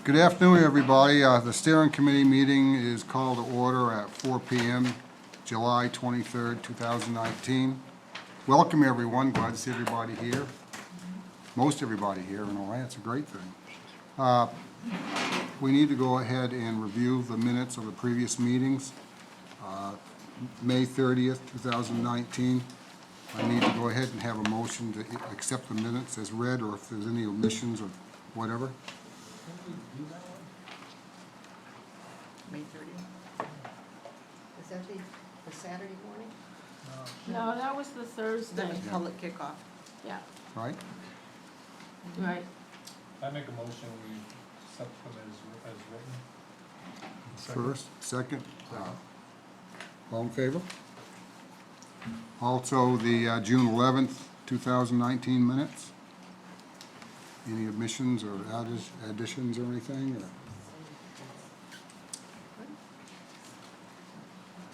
Good afternoon, everybody. The steering committee meeting is called to order at 4 p.m., July 23rd, 2019. Welcome, everyone. Glad to see everybody here. Most everybody here, in a way. It's a great thing. We need to go ahead and review the minutes of the previous meetings. May 30th, 2019. I need to go ahead and have a motion to accept the minutes as read, or if there's any omissions or whatever. May 30th. Is that the Saturday morning? No, that was the Thursday. That was public kickoff. Yeah, Right? right. I make a motion, we accept them as written. First, second. All in favor? Also, the June 11th, 2019 minutes. Any omissions or additions or anything? Or?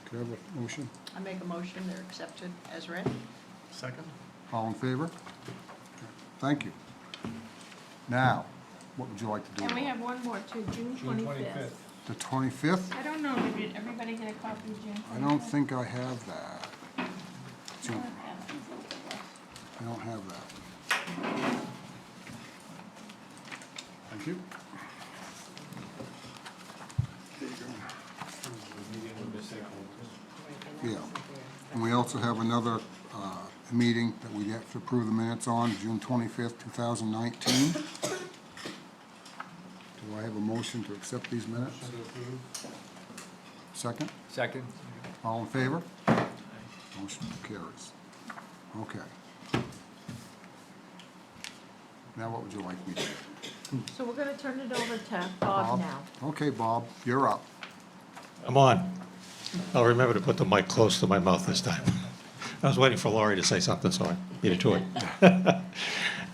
Could I have a motion? I make a motion, they're accepted as read. Second? All in favor? Thank you. Now, what would you like to do? And we have one more too, June June 25th. 25th. The 25th? I don't know, did everybody get a copy of June 25th? I don't think I have that. June. I don't have that. Thank you. Yeah. And we also have another meeting that we have to approve the minutes on, June 25th, 2019. Do I have a motion to accept these minutes? Second? Second. All in favor? Motion carries. Okay. Now what would you like me to do? So we're gonna turn it over to Bob now. Okay, Bob, you're up. I'm on. I'll remember to put the mic close to my mouth this time. I was waiting for Laurie to say something, so I beat it to it.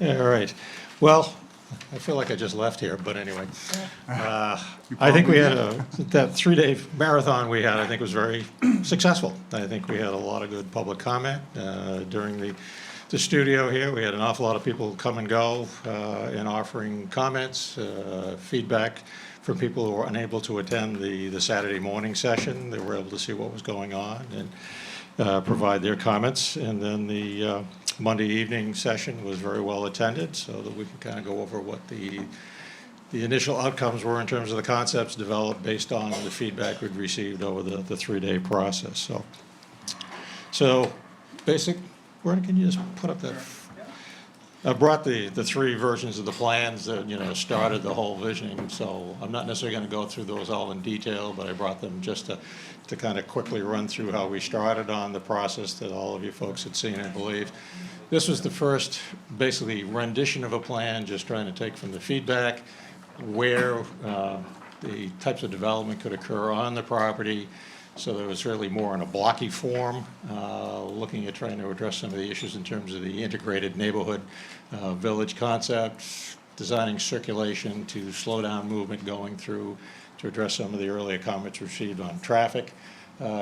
All right. Well, I feel like I just left here, but anyway. I think we had that 3-day marathon we had, I think was very successful. I think we had a lot of good public comment during the studio here. We had an awful lot of people come and go and offering comments, feedback from people who were unable to attend the Saturday morning session. They were able to see what was going on and provide their comments. And then the Monday evening session was very well attended, so that we can kind of go over what the initial outcomes were in terms of the concepts developed based on the feedback we'd received over the 3-day process. So basic, Vernon, can you just put up that? I brought the 3 versions of the plans that, started the whole visioning, so I'm not necessarily going to go through those all in detail, but I brought them just to kind of quickly run through how we started on the process that all of you folks had seen, I believe. This was the first, basically, rendition of a plan, just trying to take from the feedback where the types of development could occur on the property. So there was really more in a blocky form, looking at trying to address some of the issues in terms of the integrated neighborhood village concepts, designing circulation to slow down movement going through, to address some of the earlier comments received on traffic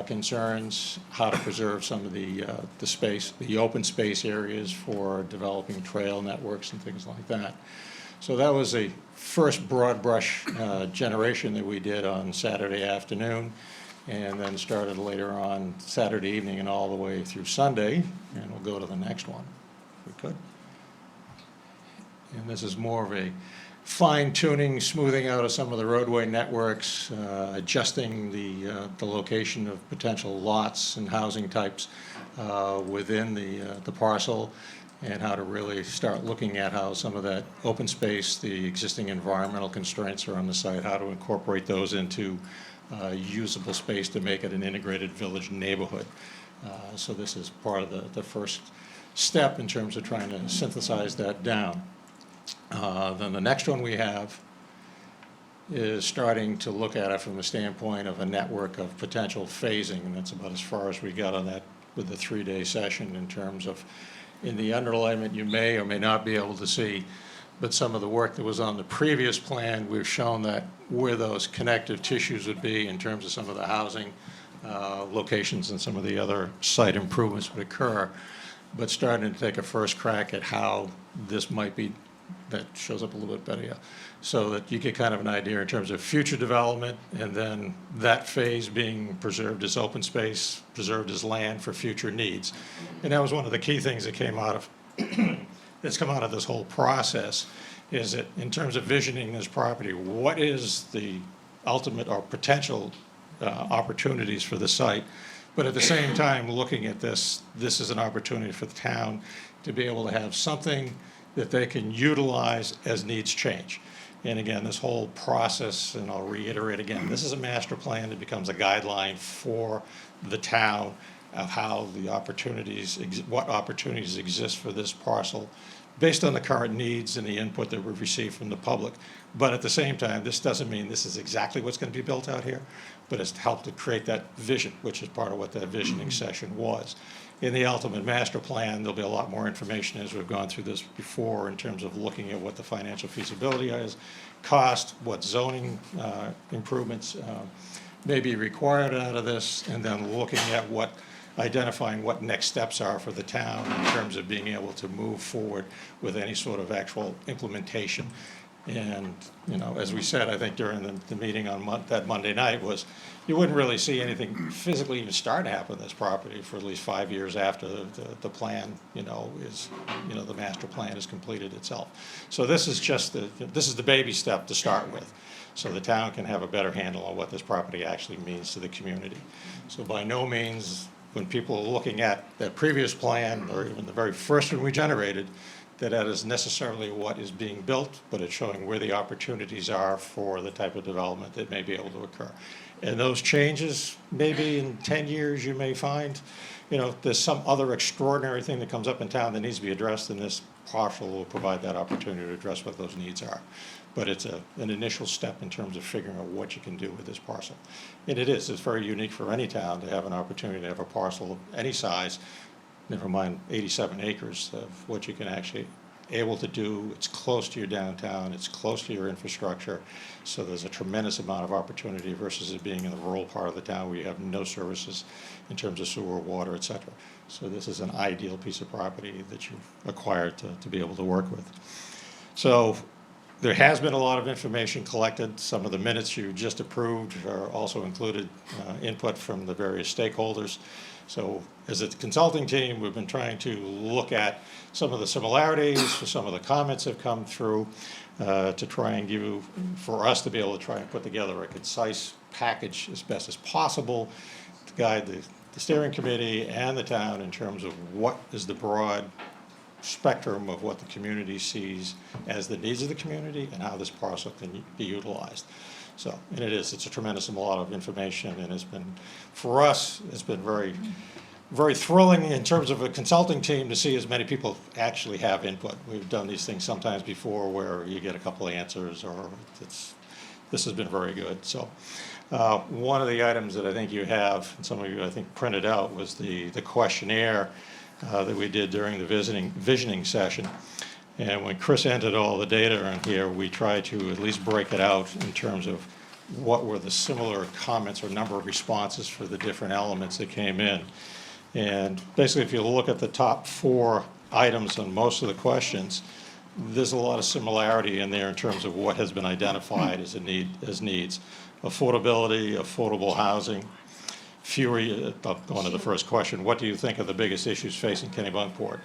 concerns, how to preserve some of the space, the open space areas for developing trail networks and things like that. So that was a first broad brush generation that we did on Saturday afternoon, and then started later on Saturday evening and all the way through Sunday, and we'll go to the next one, if we could. And this is more of a fine-tuning, smoothing out of some of the roadway networks, adjusting the location of potential lots and housing types within the parcel, and how to really start looking at how some of that open space, the existing environmental constraints are on the site, how to incorporate those into usable space to make it an integrated village neighborhood. So this is part of the first step in terms of trying to synthesize that down. Then the next one we have is starting to look at it from the standpoint of a network of potential phasing, and that's about as far as we got on that with the 3-day session in terms of, in the underlayment you may or may not be able to see, but some of the work that was on the previous plan, we've shown that where those connective tissues would be in terms of some of the housing locations and some of the other site improvements would occur, but starting to take a first crack at how this might be that shows up a little bit better, yeah. So that you get kind of an idea in terms of future development, and then that phase being preserved as open space, preserved as land for future needs. And that was one of the key things that came out of, that's come out of this whole process, is that in terms of visioning this property, what is the ultimate or potential opportunities for the site? But at the same time, looking at this is an opportunity for the town to be able to have something that they can utilize as needs change. And again, this whole process, and I'll reiterate again, this is a master plan that becomes a guideline for the town of how the opportunities, what opportunities exist for this parcel based on the current needs and the input that we've received from the public. But at the same time, this doesn't mean this is exactly what's going to be built out here, but it's helped to create that vision, which is part of what that visioning session was. In the ultimate master plan, there'll be a lot more information as we've gone through this before in terms of looking at what the financial feasibility is, cost, what zoning improvements may be required out of this, and then looking at identifying what next steps are for the town in terms of being able to move forward with any sort of actual implementation. And, as we said, I think during the meeting on that Monday night was, you wouldn't really see anything physically even start to happen on this property for at least 5 years after the plan, the master plan is completed itself. So this is just this is the baby step to start with, so the town can have a better handle on what this property actually means to the community. So by no means, when people are looking at that previous plan, or even the very first one we generated, that is necessarily what is being built, but it's showing where the opportunities are for the type of development that may be able to occur. And those changes, maybe in 10 years, you may find, there's some other extraordinary thing that comes up in town that needs to be addressed, and this parcel will provide that opportunity to address what those needs are. But it's an initial step in terms of figuring out what you can do with this parcel. And it's very unique for any town to have an opportunity to have a parcel of any size, never mind 87 acres of what you can actually able to do. It's close to your downtown, it's close to your infrastructure, so there's a tremendous amount of opportunity versus it being in the rural part of the town where you have no services in terms of sewer, water, et cetera. So this is an ideal piece of property that you've acquired to be able to work with. So there has been a lot of information collected. Some of the minutes you just approved are also included input from the various stakeholders. So as a consulting team, we've been trying to look at some of the similarities, some of the comments have come through to try and for us to be able to try and put together a concise package as best as possible to guide the steering committee and the town in terms of what is the broad spectrum of what the community sees as the needs of the community and how this parcel can be utilized. So, and it's a tremendous amount of information, and for us, it's been very, very thrilling in terms of a consulting team to see as many people actually have input. We've done these things sometimes before where you get a couple of answers, or this has been very good. So, one of the items that I think you have, and some of you I think printed out, was the questionnaire that we did during the visioning session. And when Chris entered all the data in here, we tried to at least break it out in terms of what were the similar comments or number of responses for the different elements that came in. And basically, if you look at the top 4 items on most of the questions, there's a lot of similarity in there in terms of what has been identified as needs. Affordability, affordable housing, going to the first question, what do you think are the biggest issues facing Kennebunkport?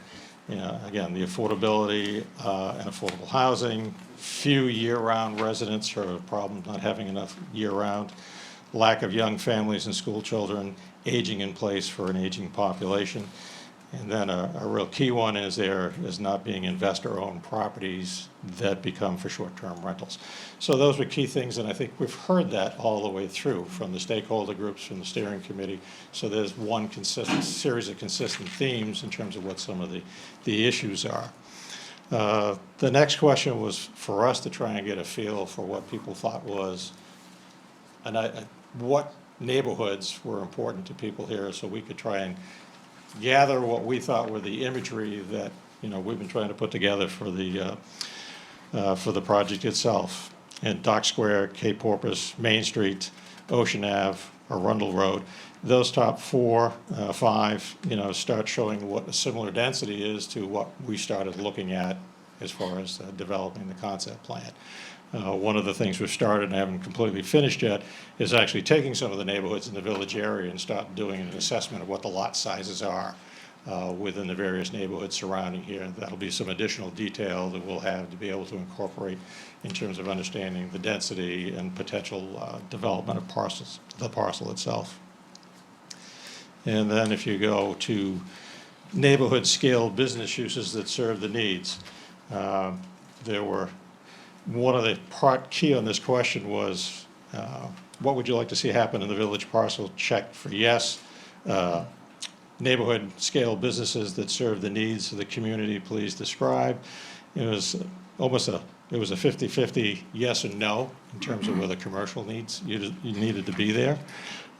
Again, the affordability and affordable housing, few year-round residents are a problem not having enough year-round, lack of young families and school children, aging in place for an aging population. And then a real key one is not being investor-owned properties that become for short-term rentals. So those were key things, and I think we've heard that all the way through from the stakeholder groups, from the steering committee. So there's one series of consistent themes in terms of what some of the issues are. The next question was for us to try and get a feel for what people thought was, what neighborhoods were important to people here, so we could try and gather what we thought were the imagery that we've been trying to put together for the project itself. And Dock Square, Cape Porpoise, Main Street, Ocean Ave, Arundel Road, those top 5, start showing what a similar density is to what we started looking at as far as developing the concept plan. One of the things we've started and haven't completely finished yet is actually taking some of the neighborhoods in the village area and start doing an assessment of what the lot sizes are within the various neighborhoods surrounding here. That'll be some additional detail that we'll have to be able to incorporate in terms of understanding the density and potential development of the parcel itself. And then if you go to neighborhood scale business uses that serve the needs, there were, one of the key on this question was, what would you like to see happen in the village parcel? Check for yes. Neighborhood scale businesses that serve the needs of the community, please describe. It was almost it was a 50-50 yes and no in terms of whether commercial needs you needed to be there.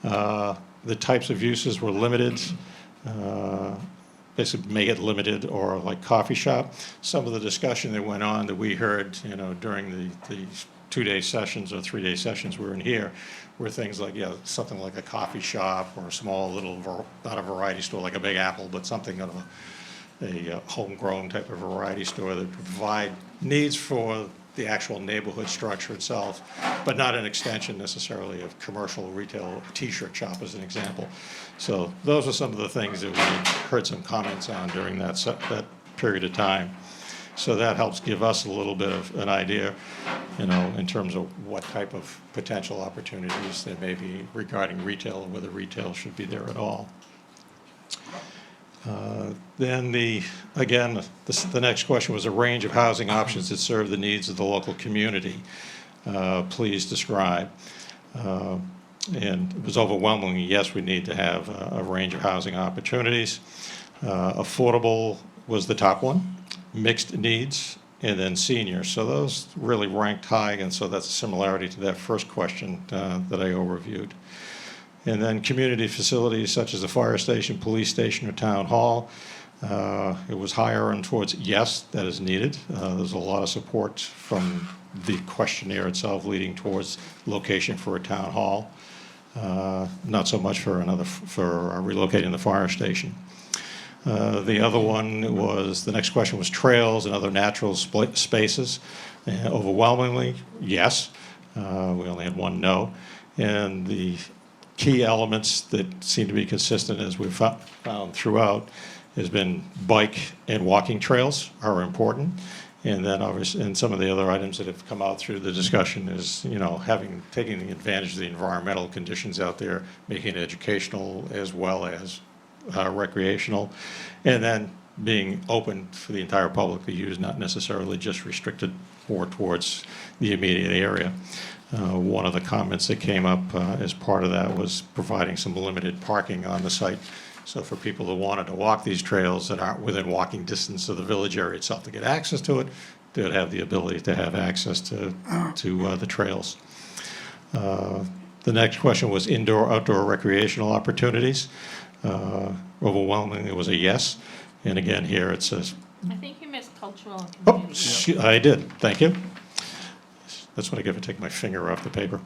The types of uses were limited, basically make it limited or like coffee shop. Some of the discussion that went on that we heard, during the 2-day sessions or 3-day sessions we were in here were things like, something like a coffee shop or a small little, not a variety store like a Big Apple, but something of a homegrown type of variety store that provide needs for the actual neighborhood structure itself, but not an extension necessarily of commercial retail T-shirt shop as an example. So those are some of the things that we heard some comments on during that period of time. So that helps give us a little bit of an idea, in terms of what type of potential opportunities there may be regarding retail or whether retail should be there at all. Then the next question was a range of housing options that serve the needs of the local community. Please describe. And it was overwhelmingly, yes, we need to have a range of housing opportunities. Affordable was the top one, mixed needs, and then seniors. So those really ranked high, and so that's a similarity to that first question that I overviewed. And then community facilities such as a fire station, police station, or town hall. It was higher and towards yes, that is needed. There's a lot of support from the questionnaire itself leading towards location for a town hall. Not so much for relocating the fire station. The other one was, the next question was trails and other natural spaces. Overwhelmingly, yes. We only had one no. And the key elements that seem to be consistent as we've found throughout has been bike and walking trails are important. And then obviously, and some of the other items that have come out through the discussion is, taking the advantage of the environmental conditions out there, making it educational as well as recreational, and then being open for the entire public to use, not necessarily just restricted more towards the immediate area. One of the comments that came up as part of that was providing some limited parking on the site. So for people who wanted to walk these trails that aren't within walking distance of the village area itself to get access to it, they would have the ability to have access to the trails. The next question was indoor-outdoor recreational opportunities. Overwhelmingly, it was a yes. And again, here it says... I think you missed cultural and community. I did. Thank you. That's what I get for taking my finger off the paper.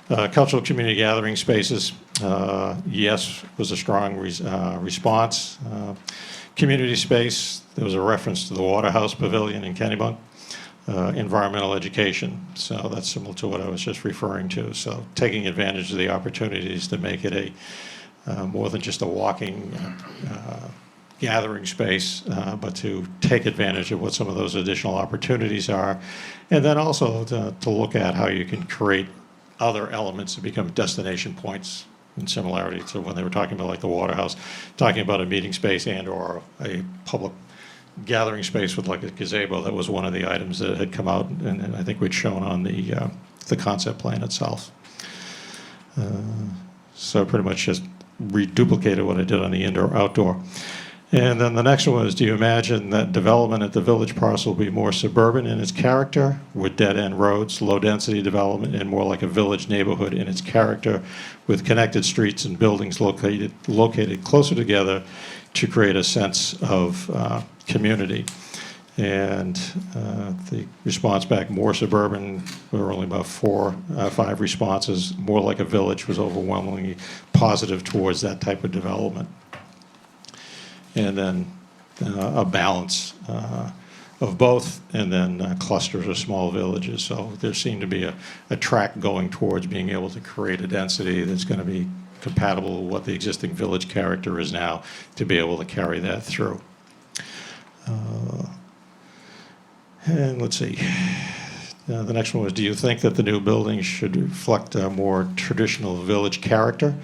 Cultural community gathering spaces, yes, was a strong response. Community space, there was a reference to the Waterhouse Pavilion in Kennebunk. Environmental education, so that's similar to what I was just referring to. So taking advantage of the opportunities to make it a more than just a walking gathering space, but to take advantage of what some of those additional opportunities are. And then also to look at how you can create other elements to become destination points in similarity to when they were talking about like the Waterhouse, talking about a meeting space and or a public gathering space with like a gazebo. That was one of the items that had come out, and I think we'd shown on the concept plan itself. So pretty much just reduplicated what I did on the indoor-outdoor. And then the next one was, do you imagine that development at the village parcel will be more suburban in its character, with dead-end roads, low-density development, and more like a village neighborhood in its character, with connected streets and buildings located closer together to create a sense of community? And the response back, more suburban, there were only about 5 responses. More like a village was overwhelmingly positive towards that type of development. And then a balance of both, and then clusters of small villages. So there seemed to be a track going towards being able to create a density that's going to be compatible with what the existing village character is now, to be able to carry that through. And let's see. The next one was, do you think that the new building should reflect a more traditional village character?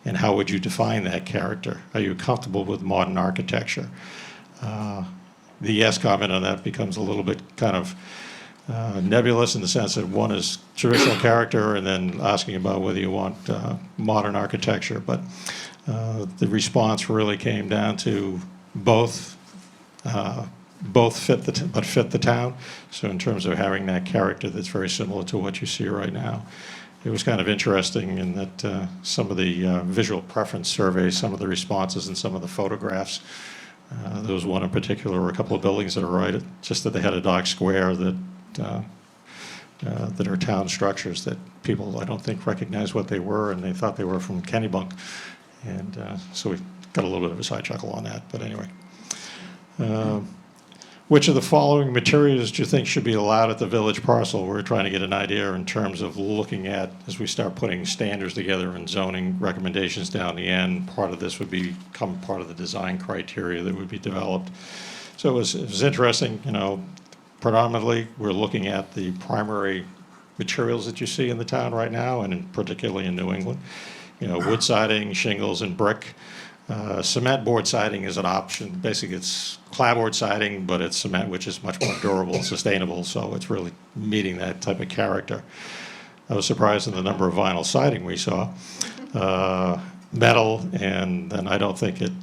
And how would you define that character? Are you comfortable with modern architecture? The yes comment on that becomes a little bit kind of nebulous, in the sense that one is traditional character and then asking about whether you want modern architecture. But the response really came down to both fit the town. So in terms of having that character that's very similar to what you see right now. It was kind of interesting in that some of the visual preference surveys, some of the responses and some of the photographs, there was one in particular, a couple of buildings that are right, just that they had a dark square that are town structures that people, I don't think, recognized what they were, and they thought they were from Kennebunk. And so we got a little bit of a side chuckle on that, but anyway. Which of the following materials do you think should be allowed at the village parcel? We're trying to get an idea in terms of looking at, as we start putting standards together and zoning recommendations down the end, part of this would become part of the design criteria that would be developed. So it was interesting, predominantly we're looking at the primary materials that you see in the town right now, and particularly in New England. Wood siding, shingles, and brick. Cement board siding is an option. Basically, it's clapboard siding, but it's cement, which is much more durable and sustainable, so it's really meeting that type of character. I was surprised in the number of vinyl siding we saw. Metal, and then I don't think it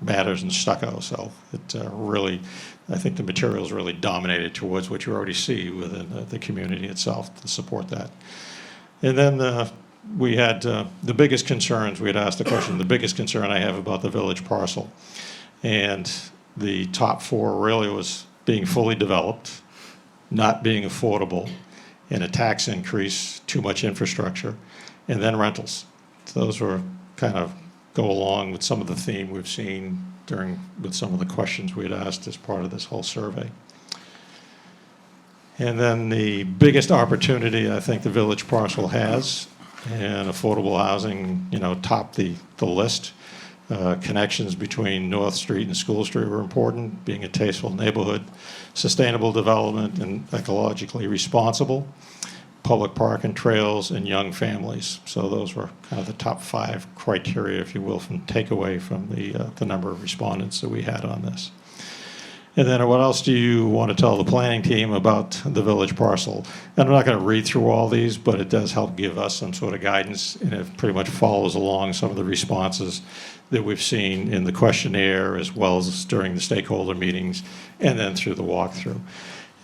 matters in stucco, so it really, I think the materials really dominated towards what you already see within the community itself to support that. And then we had the biggest concerns. We had asked the question, the biggest concern I have about the village parcel. And the top four really was being fully developed, not being affordable, and a tax increase, too much infrastructure, and then rentals. So those were kind of go along with some of the theme we've seen with some of the questions we had asked as part of this whole survey. And then the biggest opportunity I think the village parcel has, and affordable housing, topped the list. Connections between North Street and School Street were important, being a tasteful neighborhood, sustainable development and ecologically responsible, public park and trails, and young families. So those were kind of the top 5 criteria, if you will, from takeaway from the number of respondents that we had on this. And then what else do you want to tell the planning team about the village parcel? And I'm not going to read through all these, but it does help give us some sort of guidance, and it pretty much follows along some of the responses that we've seen in the questionnaire, as well as during the stakeholder meetings, and then through the walkthrough.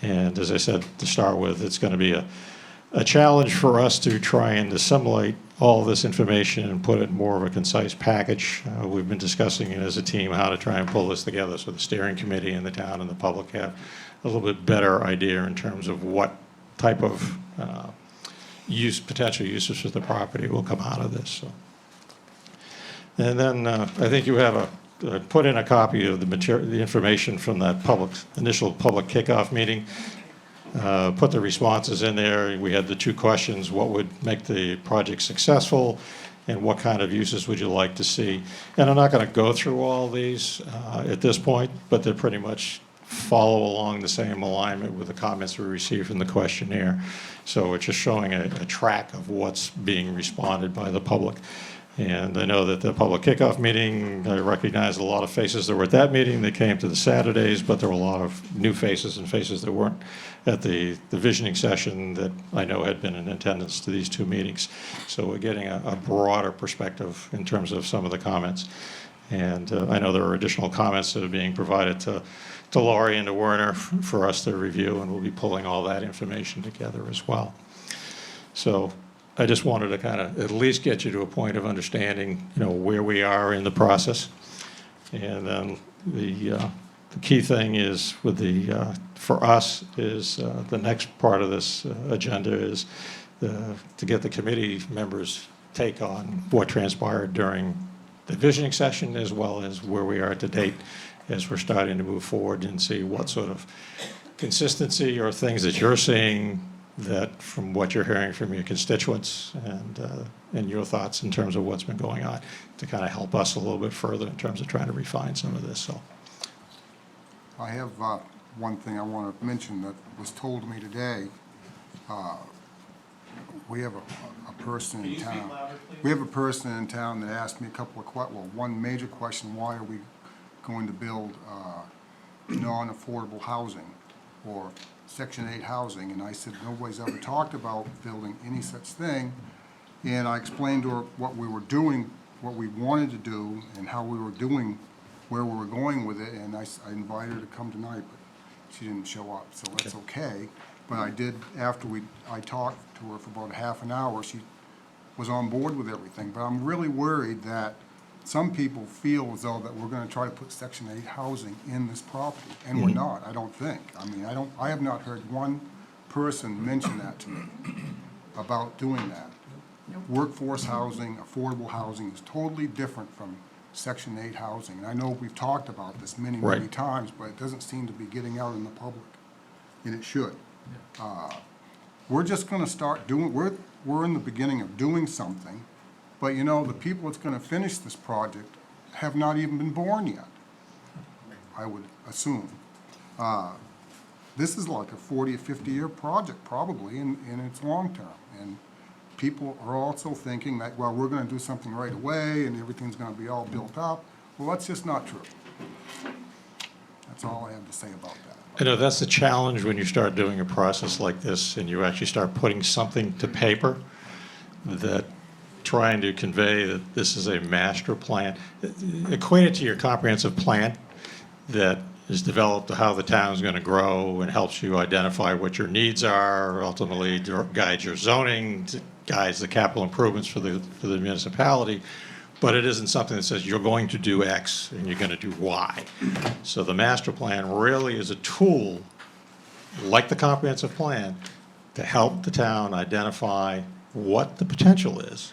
And as I said to start with, it's going to be a challenge for us to try and assimilate all this information and put it in more of a concise package. We've been discussing it as a team, how to try and pull this together so the steering committee and the town and the public have a little bit better idea in terms of what type of potential uses for the property will come out of this. So. And then I think you have put in a copy of the information from that initial public kickoff meeting. Put the responses in there. We had the 2 questions: what would make the project successful, and what kind of uses would you like to see? And I'm not going to go through all these at this point, but they pretty much follow along the same alignment with the comments we received from the questionnaire. So it's just showing a track of what's being responded by the public. And I know that the public kickoff meeting, I recognized a lot of faces that were at that meeting that came to the Saturdays, but there were a lot of new faces and faces that weren't at the visioning session that I know had been in attendance to these 2 meetings. So we're getting a broader perspective in terms of some of the comments. And I know there are additional comments that are being provided to Laurie and to Werner for us to review, and we'll be pulling all that information together as well. So I just wanted to kind of at least get you to a point of understanding, where we are in the process. And then the key thing is for us is the next part of this agenda is to get the committee members' take on what transpired during the visioning session, as well as where we are to date as we're starting to move forward and see what sort of consistency or things that you're seeing that from what you're hearing from your constituents and your thoughts in terms of what's been going on to kind of help us a little bit further in terms of trying to refine some of this. So, I have one thing I want to mention that was told to me today. We have a person in town. We have a person in town that asked me a couple of one major question: why are we going to build non-affordable housing or Section 8 housing? And I said nobody's ever talked about building any such thing. And I explained to her what we were doing, what we wanted to do, and how we were doing, where we were going with it. And I invited her to come tonight, but she didn't show up, so that's okay. But I did, after I talked to her for about a half an hour, she was on board with everything. But I'm really worried that some people feel as though that we're gonna try to put Section 8 housing in this property, and we're not, I don't think. I mean, I have not heard one person mention that to me about doing that. Workforce housing, affordable housing is totally different from Section 8 housing. And I know we've talked about this many, many Right. times, but it doesn't seem to be getting out in the public, and it should. We're just gonna start doing, we're in the beginning of doing something, but you know, the people that's gonna finish this project have not even been born yet, I would assume. This is like a 40 or 50-year project probably, and it's long-term. And people are also thinking that, well, we're gonna do something right away and everything's gonna be all built up. Well, that's just not true. That's all I have to say about that. I know that's the challenge when you start doing a process like this and you actually start putting something to paper, that trying to convey that this is a master plan, equate it to your comprehensive plan that is developed to how the town's going to grow and helps you identify what your needs are, ultimately guides your zoning, guides the capital improvements for the municipality. But it isn't something that says you're going to do X and you're going to do Y. So the master plan really is a tool, like the comprehensive plan, to help the town identify what the potential is,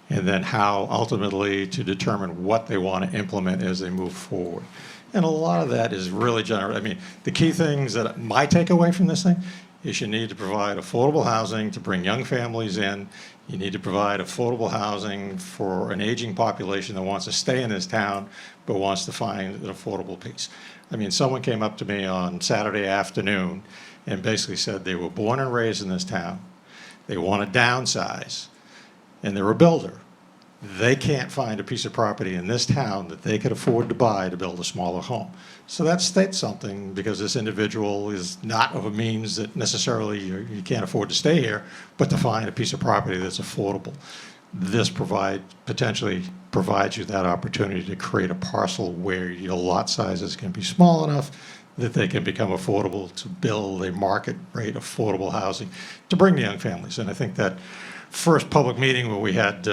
and then how ultimately to determine what they want to implement as they move forward. And a lot of that is really general. I mean, the key things that my takeaway from this thing is you need to provide affordable housing to bring young families in. You need to provide affordable housing for an aging population that wants to stay in this town but wants to find an affordable piece. I mean, someone came up to me on Saturday afternoon and basically said they were born and raised in this town. They want to downsize, and they're a builder. They can't find a piece of property in this town that they could afford to buy to build a smaller home. So that states something, because this individual is not of a means that necessarily you can't afford to stay here, but to find a piece of property that's affordable. This potentially provides you that opportunity to create a parcel where your lot sizes can be small enough that they can become affordable, to build a market rate affordable housing to bring the young families. And I think that first public meeting where we had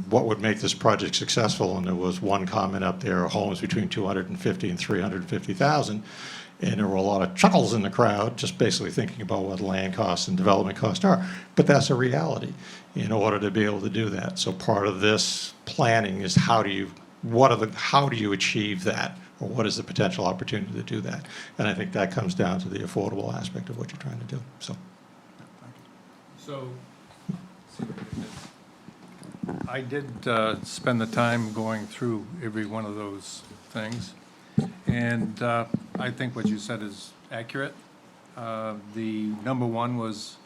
what would make this project successful, and there was one comment up there, homes between 250 and 350,000, and there were a lot of chuckles in the crowd, just basically thinking about what land costs and development costs are. But that's a reality in order to be able to do that. So part of this planning is how do you achieve that, or what is the potential opportunity to do that? And I think that comes down to the affordable aspect of what you're trying to do. So. So, I did spend the time going through every one of those things, and I think what you said is accurate. The number one was,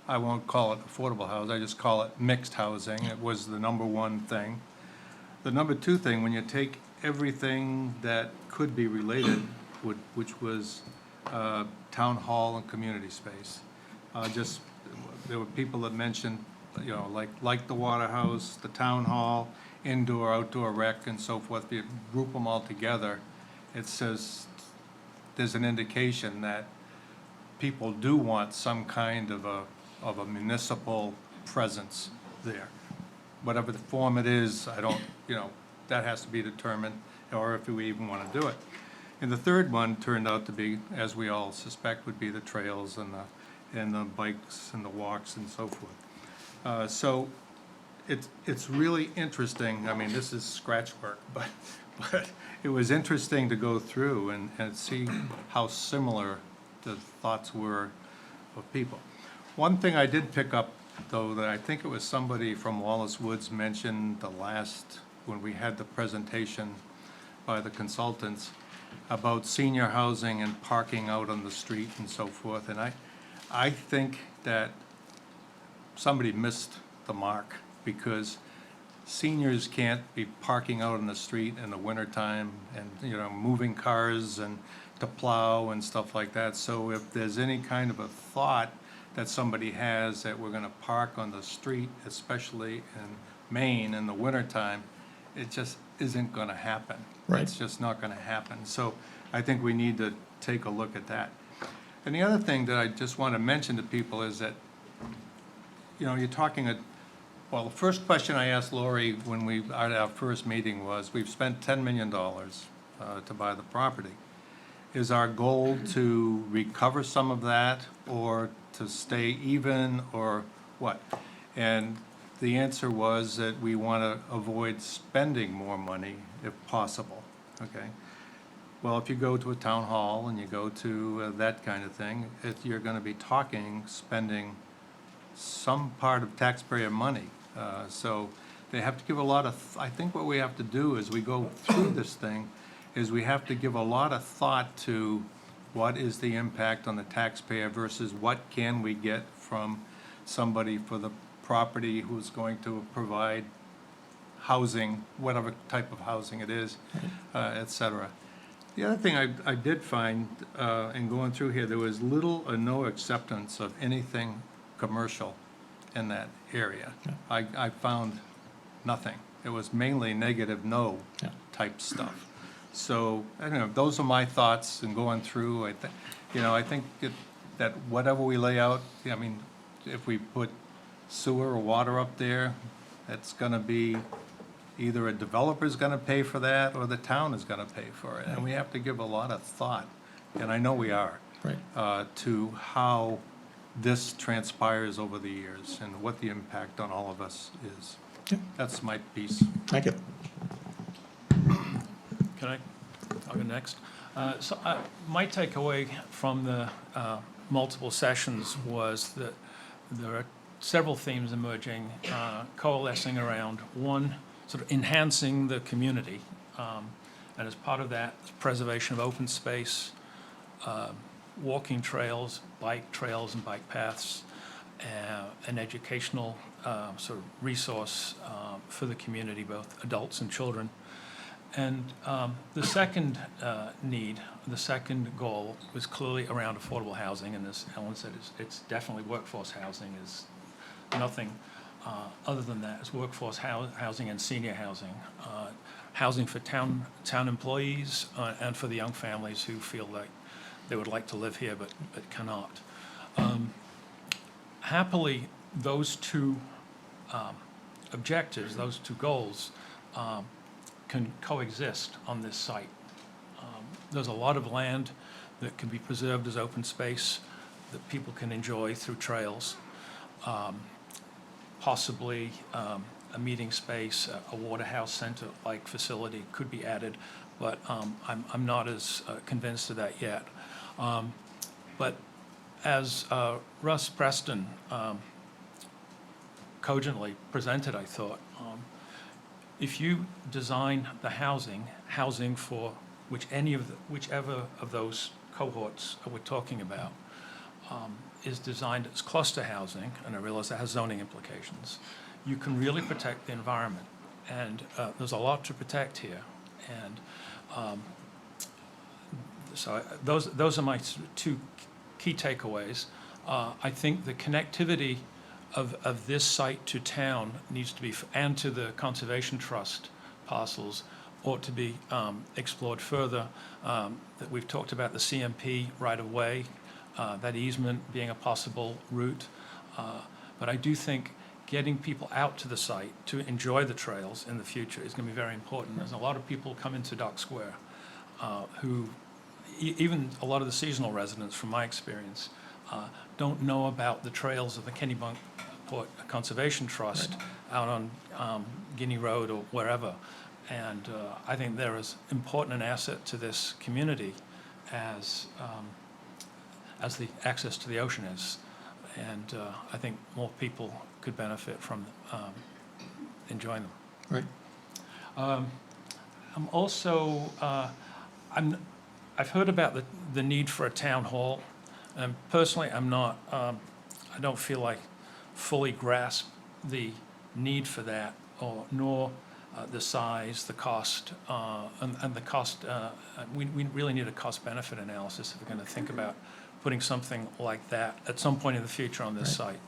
I won't call it affordable housing, I just call it mixed housing. It was the number one thing. The number two thing, when you take everything that could be related, which was town hall and community space, there were people that mentioned, you know, like the Waterhouse, the town hall, indoor, outdoor rec, and so forth. If you group them all together, it says there's an indication that people do want some kind of a municipal presence there. Whatever the form it is, that has to be determined, or if we even want to do it. And the third one turned out to be, as we all suspect, would be the trails and the bikes and the walks and so forth. So it's really interesting. I mean, this is scratch work, but But it was interesting to go through and see how similar the thoughts were of people. One thing I did pick up, though, that I think it was somebody from Wallace Woods mentioned when we had the presentation by the consultants about senior housing and parking out on the street and so forth. And I think that somebody missed the mark, because seniors can't be parking out on the street in the wintertime and, moving cars and to plow and stuff like that. So if there's any kind of a thought that somebody has that we're gonna park on the street, especially in Maine in the wintertime, it just isn't gonna happen. Right. It's just not gonna happen. So I think we need to take a look at that. And the other thing that I just want to mention to people is that, you're talking well, the first question I asked Lori when at our first meeting was, we've spent $10 million to buy the property. Is our goal to recover some of that, or to stay even, or what? And the answer was that we want to avoid spending more money if possible, okay? Well, if you go to a town hall and you go to that kind of thing, you're going to be spending some part of taxpayer money. So they have to give a lot of, I think what we have to do as we go through this thing is we have to give a lot of thought to what is the impact on the taxpayer versus what can we get from somebody for the property who's going to provide housing, whatever type of housing it is, et cetera. The other thing I did find in going through here, there was little or no acceptance of anything commercial in that area. I found nothing. It was mainly negative no type stuff. So, I don't know, those are my thoughts in going through. I think that whatever we lay out, I mean, if we put sewer or water up there, it's gonna be, either a developer's gonna pay for that or the town is gonna pay for it. And we have to give a lot of thought, and I know we are, to how this transpires over the years and what the impact on all of us is. Yeah. That's my piece. Thank you. Can I'll go next. My takeaway from the multiple sessions was that there are several themes emerging, coalescing around one, sort of enhancing the community, and as part of that, preservation of open space, walking trails, bike trails and bike paths, an educational sort of resource for the community, both adults and children. And the second need, the second goal, was clearly around affordable housing, and as Ellen said, it's definitely workforce housing is nothing other than that. It's workforce housing and senior housing, housing for town employees and for the young families who feel like they would like to live here but cannot. Happily, those two objectives, those two goals, can coexist on this site. There's a lot of land that can be preserved as open space that people can enjoy through trails. Possibly a meeting space, a Waterhouse Center-like facility could be added, but I'm not as convinced of that yet. But as Russ Preston cogently presented, I thought, if you design the housing for whichever of those cohorts we're talking about, is designed as cluster housing, and I realize that has zoning implications, you can really protect the environment. And there's a lot to protect here. And so those are my two key takeaways. I think the connectivity of this site to town needs to be, and to the Conservation Trust parcels, ought to be explored further. That we've talked about the CMP right-of-way, that easement being a possible route. But I do think getting people out to the site to enjoy the trails in the future is going to be very important. There's a lot of people come into Dock Square who, even a lot of the seasonal residents from my experience, don't know about the trails of the Kennebunkport Conservation Trust out on Guinea Road or wherever. And I think they're as important an asset to this community as the access to the ocean is. And I think more people could benefit from enjoying them. Right. I'm also, I've heard about the need for a town hall. And personally, I don't feel like fully grasp the need for that, nor the size, the cost, and the cost. We really need a cost-benefit analysis if we're going to think about putting something like that at some point in the future on this site.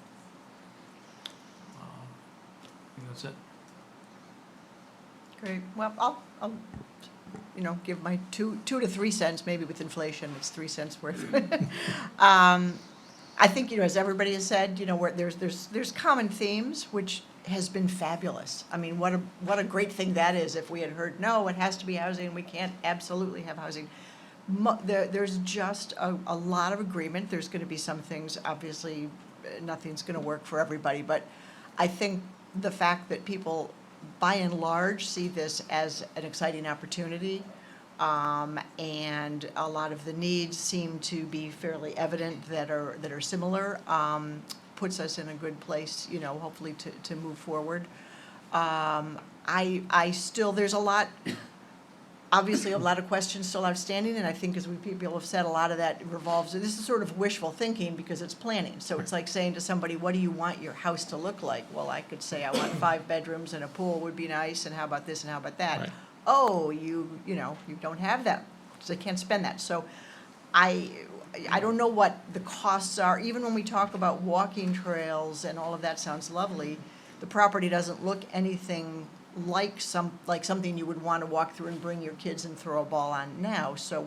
I think that's it. Great. Well, I'll, give my 2 to 3 cents, maybe with inflation, it's 3 cents worth. I think, as everybody has said, where there's common themes, which has been fabulous. I mean, what a great thing that is. If we had heard, no, it has to be housing, we can't absolutely have housing. There's just a lot of agreement. There's going to be some things, obviously, nothing's going to work for everybody, but I think the fact that people, by and large, see this as an exciting opportunity, and a lot of the needs seem to be fairly evident that are similar, puts us in a good place, hopefully to move forward. I still, there's a lot, obviously a lot of questions still outstanding, and I think as people have said, a lot of that revolves, this is sort of wishful thinking because it's planning. So it's like saying to somebody, what do you want your house to look like? Well, I could say I want 5 bedrooms and a pool would be nice, and how about this and how about that? Right. Oh, you don't have that, so they can't spend that. So I don't know what the costs are, even when we talk about walking trails and all of that sounds lovely, the property doesn't look anything like something you would want to walk through and bring your kids and throw a ball on now. So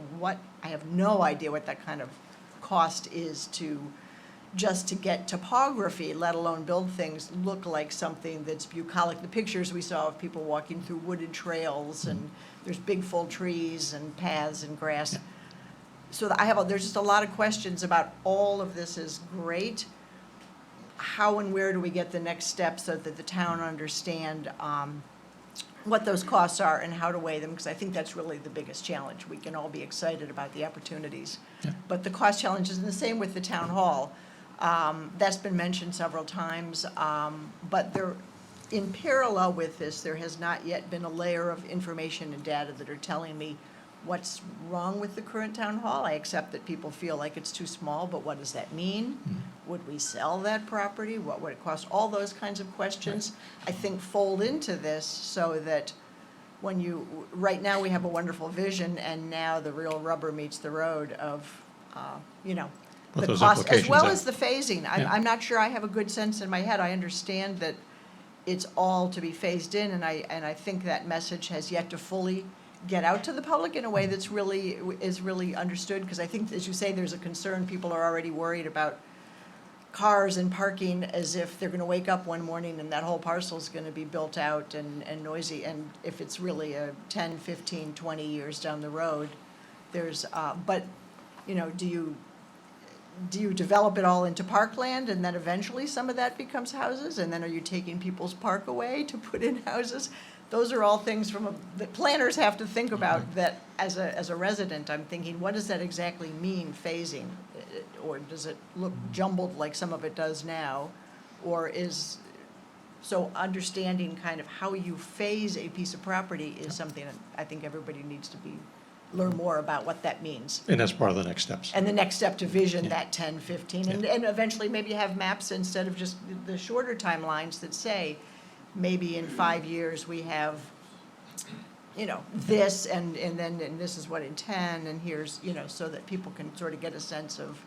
I have no idea what that kind of cost is just to get topography, let alone build things, look like something that's bucolic. The pictures we saw of people walking through wooded trails, and there's big full trees and paths and grass. So there's just a lot of questions about all of this is great. How and where do we get the next step so that the town understand what those costs are and how to weigh them? Because I think that's really the biggest challenge. We can all be excited about the opportunities, but the cost challenge is the same with the town hall. That's been mentioned several times, but in parallel with this, there has not yet been a layer of information and data that are telling me what's wrong with the current town hall. I accept that people feel like it's too small, but what does that mean? Would we sell that property? What would it cost? All those kinds of questions, I think, fold into this so that right now we have a wonderful vision, and now the real rubber meets the road of, What the those cost, as implications well are. as the phasing. Yeah. I'm not sure I have a good sense in my head. I understand that it's all to be phased in, and I think that message has yet to fully get out to the public in a way that's really understood, because I think, as you say, there's a concern. People are already worried about cars and parking, as if they're going to wake up one morning and that whole parcel is going to be built out and noisy. And if it's really a 10, 15, 20 years down the road, but do you develop it all into parkland, and then eventually some of that becomes houses? And then are you taking people's park away to put in houses? Those are all things that planners have to think about, that as a resident, I'm thinking, what does that exactly mean, phasing? Or does it look jumbled like some of it does now? So understanding kind of how you phase a piece of property is something that I think everybody needs to learn more about what that means. And that's part of the next steps. And the next step to vision that 10, 15, and eventually maybe have maps instead of just the shorter timelines that say, maybe in 5 years we have, this, and this is what in 10, and here's, so that people can sort of get a sense of,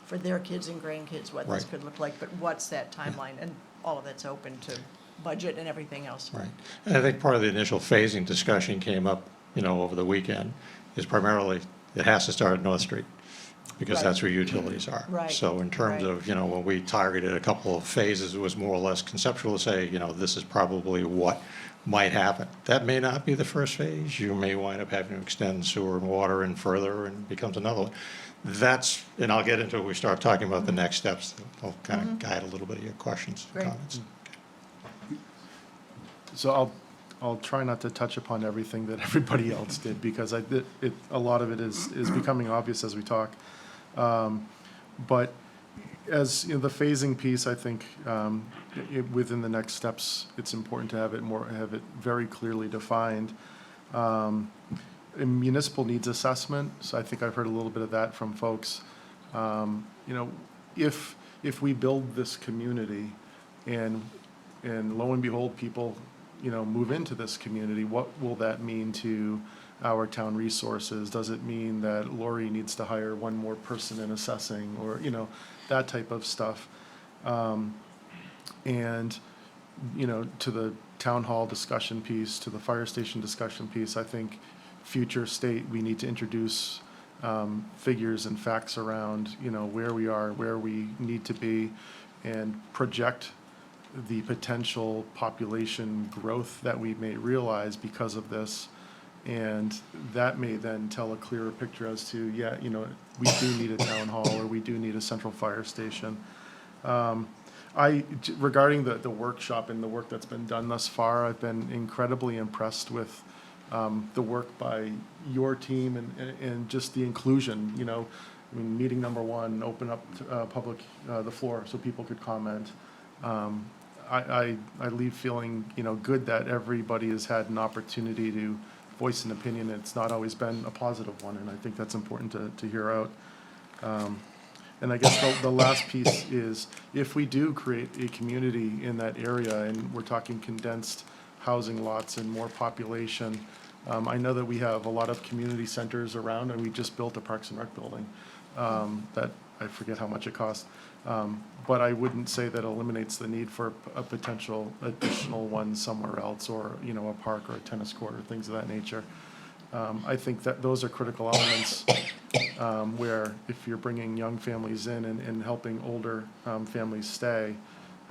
for their kids and grandkids, what this Right. could look like. But what's that timeline? And all of that's open to budget and everything else. Right. And I think part of the initial phasing discussion came up, over the weekend, is primarily, it has to start at North Street, because Right. that's where utilities are. Right. So in terms Right. of, when we targeted a couple of phases, it was more or less conceptual to say, this is probably what might happen. That may not be the first phase. You may wind up having to extend sewer and water in further, and it becomes another one. And I'll get into it when we start talking about the next steps. I'll kind of guide a little bit of your questions and Great. comments. So I'll try not to touch upon everything that everybody else did, because a lot of it is becoming obvious as we talk. But as, you know, the phasing piece, I think, within the next steps, it's important to have it very clearly defined. A municipal needs assessment, so I think I've heard a little bit of that from folks. You know, if we build this community and lo and behold, people, you know, move into this community, what will that mean to our town resources? Does it mean that Lori needs to hire one more person in assessing, or, you know, that type of stuff? And, you know, to the town hall discussion piece, to the fire station discussion piece, I think future state, we need to introduce figures and facts around, you know, where we are, where we need to be, and project the potential population growth that we may realize because of this. And that may then tell a clearer picture as to, yeah, you know, we do need a town hall, or we do need a central fire station. Regarding the workshop and the work that's been done thus far, I've been incredibly impressed with the work by your team and just the inclusion, you know. I mean, meeting number one, open up the floor so people could comment. I leave feeling, you know, good that everybody has had an opportunity to voice an opinion. It's not always been a positive one, and I think that's important to hear out. And I guess the last piece is, if we do create a community in that area, and we're talking condensed housing lots and more population, I know that we have a lot of community centers around, and we just built a Parks and Rec building that I forget how much it cost. But I wouldn't say that eliminates the need for a potential additional one somewhere else, or, you know, a park or a tennis court or things of that nature. I think that those are critical elements where if you're bringing young families in and helping older families stay,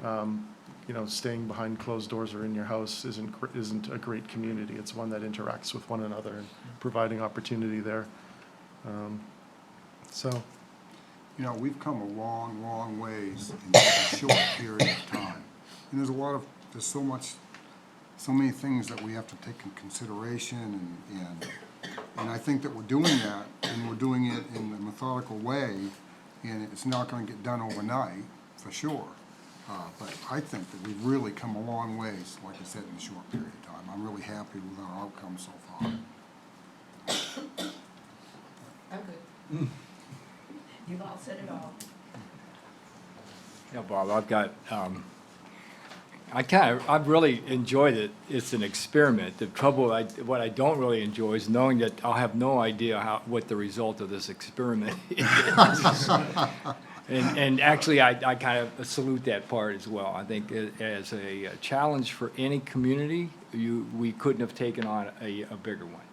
you know, staying behind closed doors or in your house isn't a great community. It's one that interacts with one another and providing opportunity there. So. You know, we've come a long, long ways in such a short period of time. And there's so many things that we have to take in consideration, and I think that we're doing that, and we're doing it in a methodical way, and it's not gonna get done overnight, for sure. But I think that we've really come a long ways, like I said, in a short period of time. I'm really happy with our outcome so far. I'm good. You've all said it all. Yeah, Bob, I've really enjoyed it. It's an experiment. The trouble, what I don't really enjoy is knowing that I'll have no idea what the result of this experiment is. And actually, I kind of salute that part as well. I think as a challenge for any community, we couldn't have taken on a bigger one,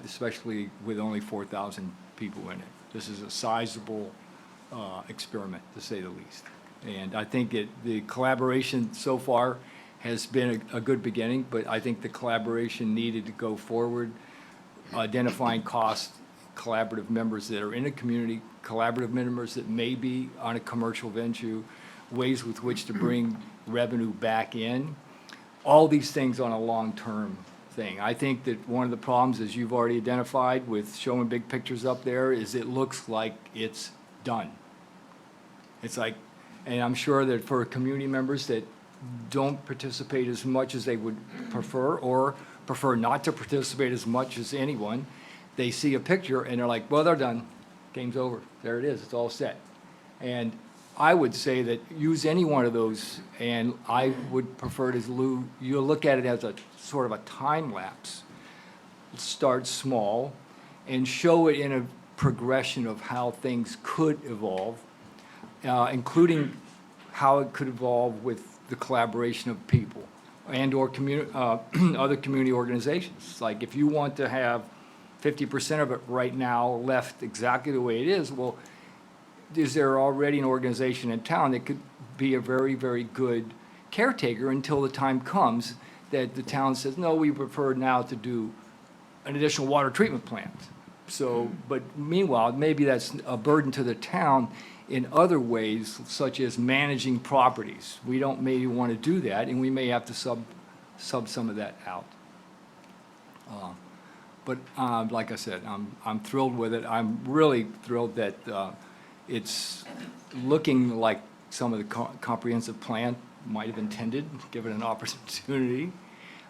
especially with only 4,000 people in it. This is a sizable experiment, to say the least. And I think the collaboration so far has been a good beginning, but I think the collaboration needed to go forward, identifying collaborative members that are in a community, collaborative members that may be on a commercial venue, ways with which to bring revenue back in. All these things on a long-term thing. I think that one of the problems, as you've already identified with showing big pictures up there, is it looks like it's done. It's like, and I'm sure that for community members that don't participate as much as they would prefer, or prefer not to participate as much as anyone, they see a picture and they're like, well, they're done. Game's over. There it is. It's all set. And I would say that use any one of those, and I would prefer to you look at it as a sort of a time lapse. Start small and show it in a progression of how things could evolve, including how it could evolve with the collaboration of people and or other community organizations. Like if you want to have 50% of it right now left exactly the way it is, well, is there already an organization in town that could be a very, very good caretaker until the time comes that the town says, no, we prefer now to do an additional water treatment plant. So, but meanwhile, maybe that's a burden to the town in other ways, such as managing properties. We don't maybe want to do that, and we may have to sub some of that out. But like I said, I'm thrilled with it. I'm really thrilled that it's looking like some of the comprehensive plan might have intended, given an opportunity,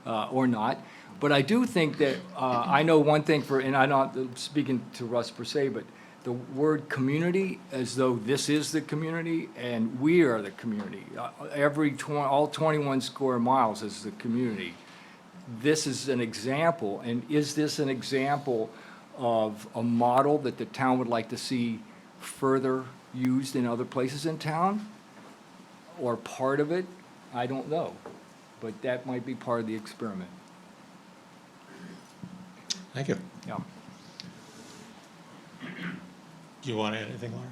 or not. But I do think that, I know one thing and I'm not speaking to Russ per se, but the word community, as though this is the community and we are the community. All 21 square miles is the community. This is an example, and is this an example of a model that the town would like to see further used in other places in town? Or part of it? I don't know, but that might be part of the experiment. Thank you. Yeah. Do you want to add anything, Lauren?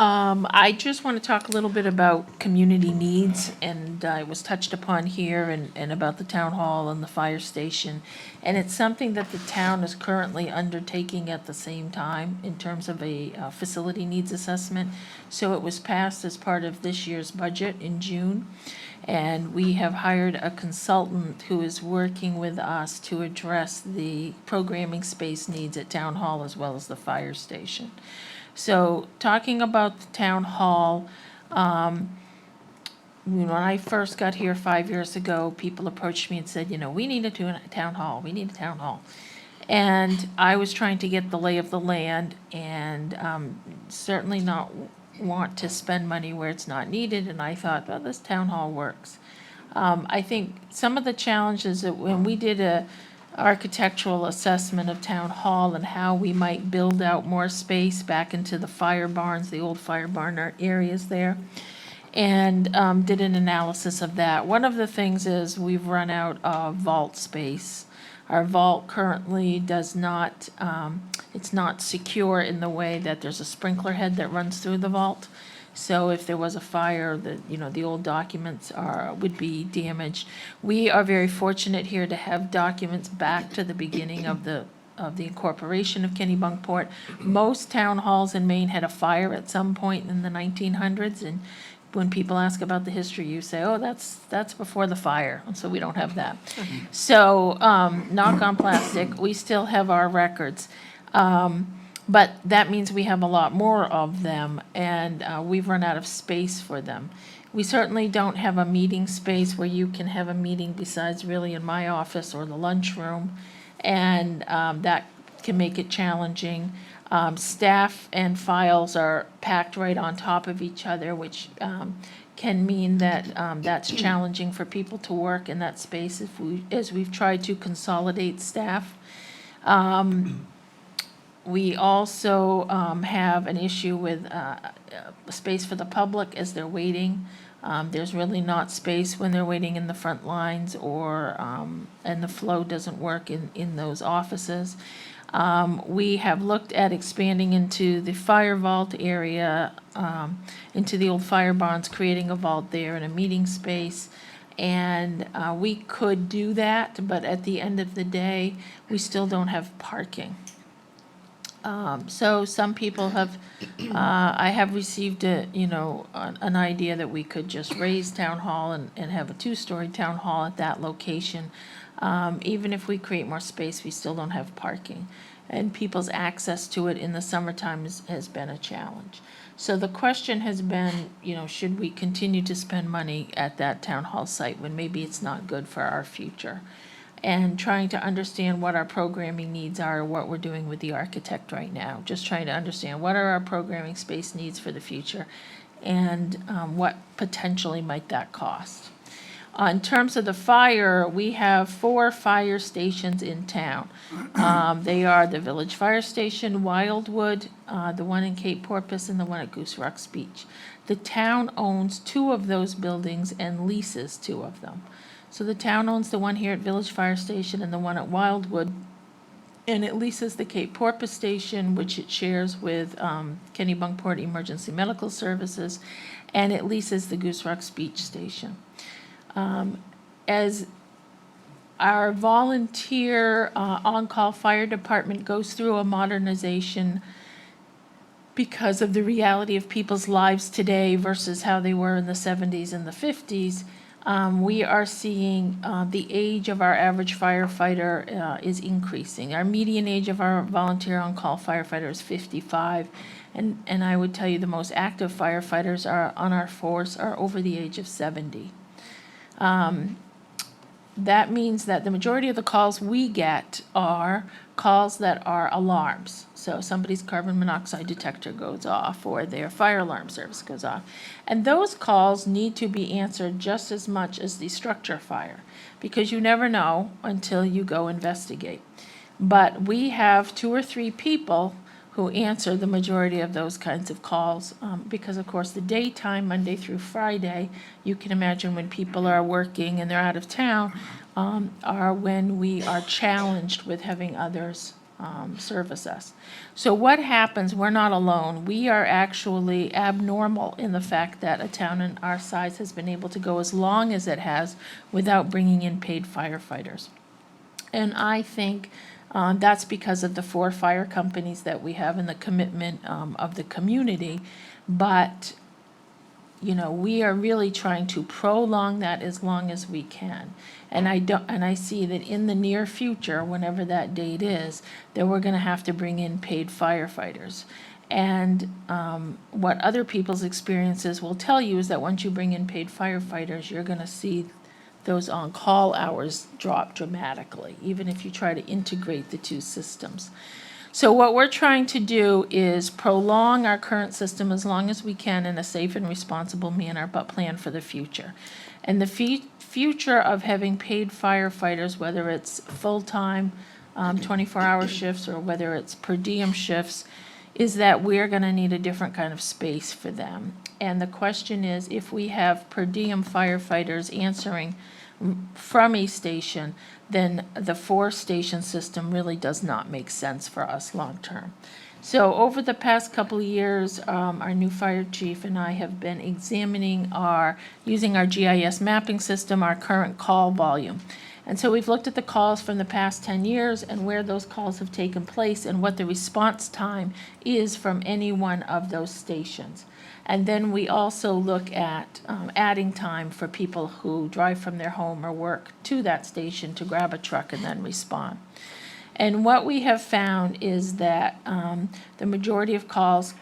I just want to talk a little bit about community needs, and it was touched upon here, and about the town hall and the fire station. And it's something that the town is currently undertaking at the same time in terms of a facility needs assessment. So it was passed as part of this year's budget in June. And we have hired a consultant who is working with us to address the programming space needs at town hall as well as the fire station. So talking about the town hall, when I first got here 5 years ago, people approached me and said, we need a town hall, we need a town hall. And I was trying to get the lay of the land and certainly not want to spend money where it's not needed. And I thought, well, this town hall works. I think some of the challenges that when we did a architectural assessment of town hall and how we might build out more space back into the fire barns, the old fire barn areas there, and did an analysis of that. One of the things is we've run out of vault space. Our vault currently does not, it's not secure in the way that there's a sprinkler head that runs through the vault. So if there was a fire, the old documents would be damaged. We are very fortunate here to have documents back to the beginning of the incorporation of Kennebunkport. Most town halls in Maine had a fire at some point in the 1900s, and when people ask about the history, you say, oh, that's before the fire, and so we don't have that. So, knock on plastic, we still have our records. But that means we have a lot more of them, and we've run out of space for them. We certainly don't have a meeting space where you can have a meeting besides really in my office or the lunchroom, and that can make it challenging. Staff and files are packed right on top of each other, which can mean that that's challenging for people to work in that space as we've tried to consolidate staff. We also have an issue with space for the public as they're waiting. There's really not space when they're waiting in the front lines and the flow doesn't work in those offices. We have looked at expanding into the fire vault area, into the old fire barns, creating a vault there and a meeting space. And we could do that, but at the end of the day, we still don't have parking. So some people have, I have received an idea that we could just raise town hall and have a 2-story town hall at that location. Even if we create more space, we still don't have parking. And people's access to it in the summertime has been a challenge. So the question has been, should we continue to spend money at that town hall site when maybe it's not good for our future? And trying to understand what our programming needs are, what we're doing with the architect right now. Just trying to understand what are our programming space needs for the future and what potentially might that cost. In terms of the fire, we have 4 fire stations in town. They are the Village Fire Station, Wildwood, the one in Cape Porpoise, and the one at Goose Rocks Beach. The town owns 2 of those buildings and leases 2 of them. So the town owns the one here at Village Fire Station and the one at Wildwood, and it leases the Cape Porpoise Station, which it shares with Kennebunkport Emergency Medical Services, and it leases the Goose Rocks Beach Station. As our volunteer on-call fire department goes through a modernization, because of the reality of people's lives today versus how they were in the 70s and the 50s, we are seeing the age of our average firefighter is increasing. Our median age of our volunteer on-call firefighter is 55, and I would tell you the most active firefighters are on our force are over the age of 70. That means that the majority of the calls we get are calls that are alarms. So somebody's carbon monoxide detector goes off or their fire alarm service goes off. And those calls need to be answered just as much as the structure fire, because you never know until you go investigate. But we have 2 or 3 people who answer the majority of those kinds of calls, because of course the daytime, Monday through Friday, you can imagine when people are working and they're out of town, are when we are challenged with having others service us. So what happens, we're not alone. We are actually abnormal in the fact that a town in our size has been able to go as long as it has without bringing in paid firefighters. And I think that's because of the 4 fire companies that we have and the commitment of the community. But, you know, we are really trying to prolong that as long as we can. And I see that in the near future, whenever that date is, that we're going to have to bring in paid firefighters. And what other people's experiences will tell you is that once you bring in paid firefighters, you're going to see those on-call hours drop dramatically, even if you try to integrate the 2 systems. So what we're trying to do is prolong our current system as long as we can in a safe and responsible manner, but plan for the future. And the future of having paid firefighters, whether it's full-time 24-hour shifts or whether it's per diem shifts, is that we're going to need a different kind of space for them. And the question is, if we have per diem firefighters answering from a station, then the 4-station system really does not make sense for us long-term. So over the past couple of years, our new fire chief and I have been examining using our GIS mapping system, our current call volume. And so we've looked at the calls from the past 10 years and where those calls have taken place and what the response time is from any one of those stations. And then we also look at adding time for people who drive from their home or work to that station to grab a truck and then respond. And what we have found is that the majority of calls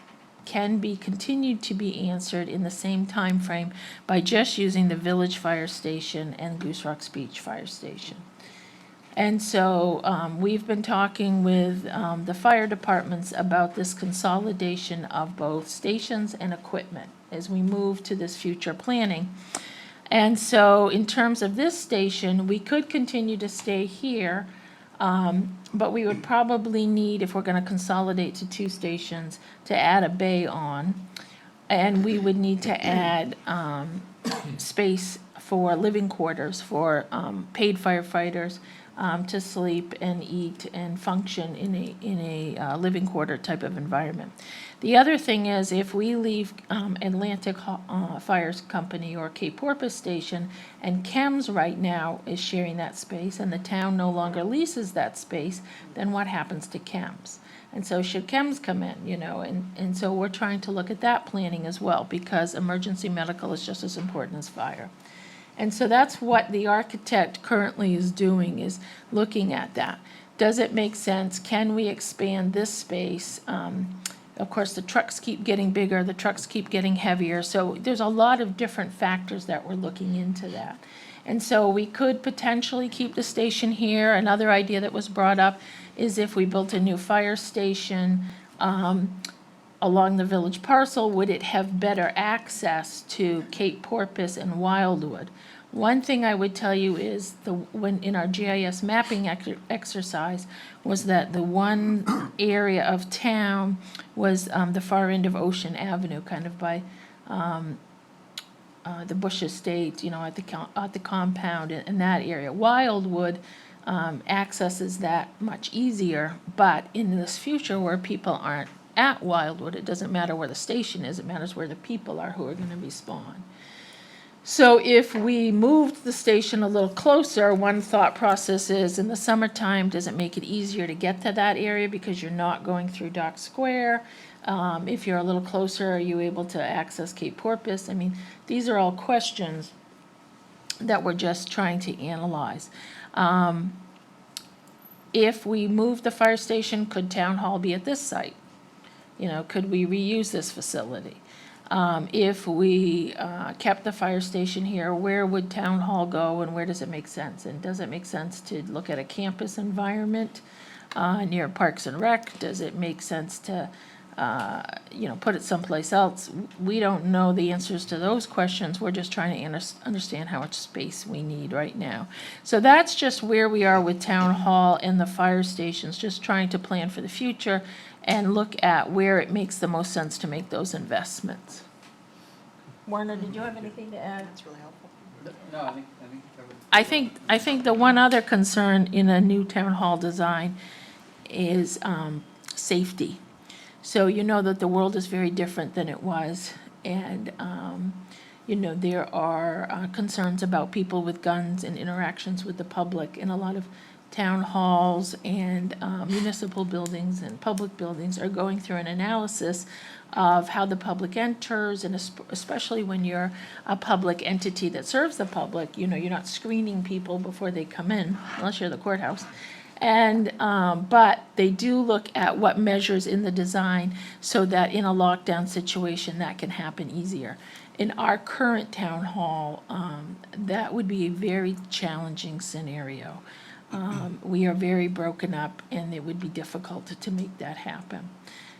can be continued to be answered in the same time frame by just using the Village Fire Station and Goose Rock's Beach Fire Station. And so we've been talking with the fire departments about this consolidation of both stations and equipment as we move to this future planning. And so in terms of this station, we could continue to stay here, but we would probably need, if we're going to consolidate to 2 stations, to add a bay on. And we would need to add space for living quarters for paid firefighters to sleep and eat and function in a living quarter type of environment. The other thing is, if we leave Atlantic Fire Company or Cape Porpoise Station, and Chems right now is sharing that space, and the town no longer leases that space, then what happens to Chems? And so should Chems come in, you know, and so we're trying to look at that planning as well, because emergency medical is just as important as fire. And so that's what the architect currently is doing, is looking at that. Does it make sense? Can we expand this space? Of course, the trucks keep getting bigger, the trucks keep getting heavier, so there's a lot of different factors that we're looking into that. And so we could potentially keep the station here. Another idea that was brought up is if we built a new fire station along the village parcel, would it have better access to Cape Porpoise and Wildwood? One thing I would tell you is when in our GIS mapping exercise was that the one area of town was the far end of Ocean Avenue, kind of by the Bush Estate, you know, at the compound in that area. Wildwood accesses that much easier, but in this future where people aren't at Wildwood, it doesn't matter where the station is, it matters where the people are who are going to respond. So if we moved the station a little closer, one thought process is, in the summertime, does it make it easier to get to that area because you're not going through Dock Square? If you're a little closer, are you able to access Cape Porpoise? I mean, these are all questions that we're just trying to analyze. If we move the fire station, could Town Hall be at this site? You know, could we reuse this facility? If we kept the fire station here, where would Town Hall go and where does it make sense? And does it make sense to look at a campus environment near Parks and Rec? Does it make sense to, put it someplace else? We don't know the answers to those questions. We're just trying to understand how much space we need right now. So that's just where we are with Town Hall and the fire stations, just trying to plan for the future and look at where it makes the most sense to make those investments. Warner, did you have anything to add? That's really helpful. No, I think that would. I think the one other concern in a new town hall design is safety. So you know that the world is very different than it was, and there are concerns about people with guns and interactions with the public, and a lot of town halls and municipal buildings and public buildings are going through an analysis of how the public enters, and especially when you're a public entity that serves the public, you're not screening people before they come in, unless you're the courthouse. And, but they do look at what measures in the design so that in a lockdown situation, that can happen easier. In our current town hall, that would be a very challenging scenario. We are very broken up, and it would be difficult to make that happen.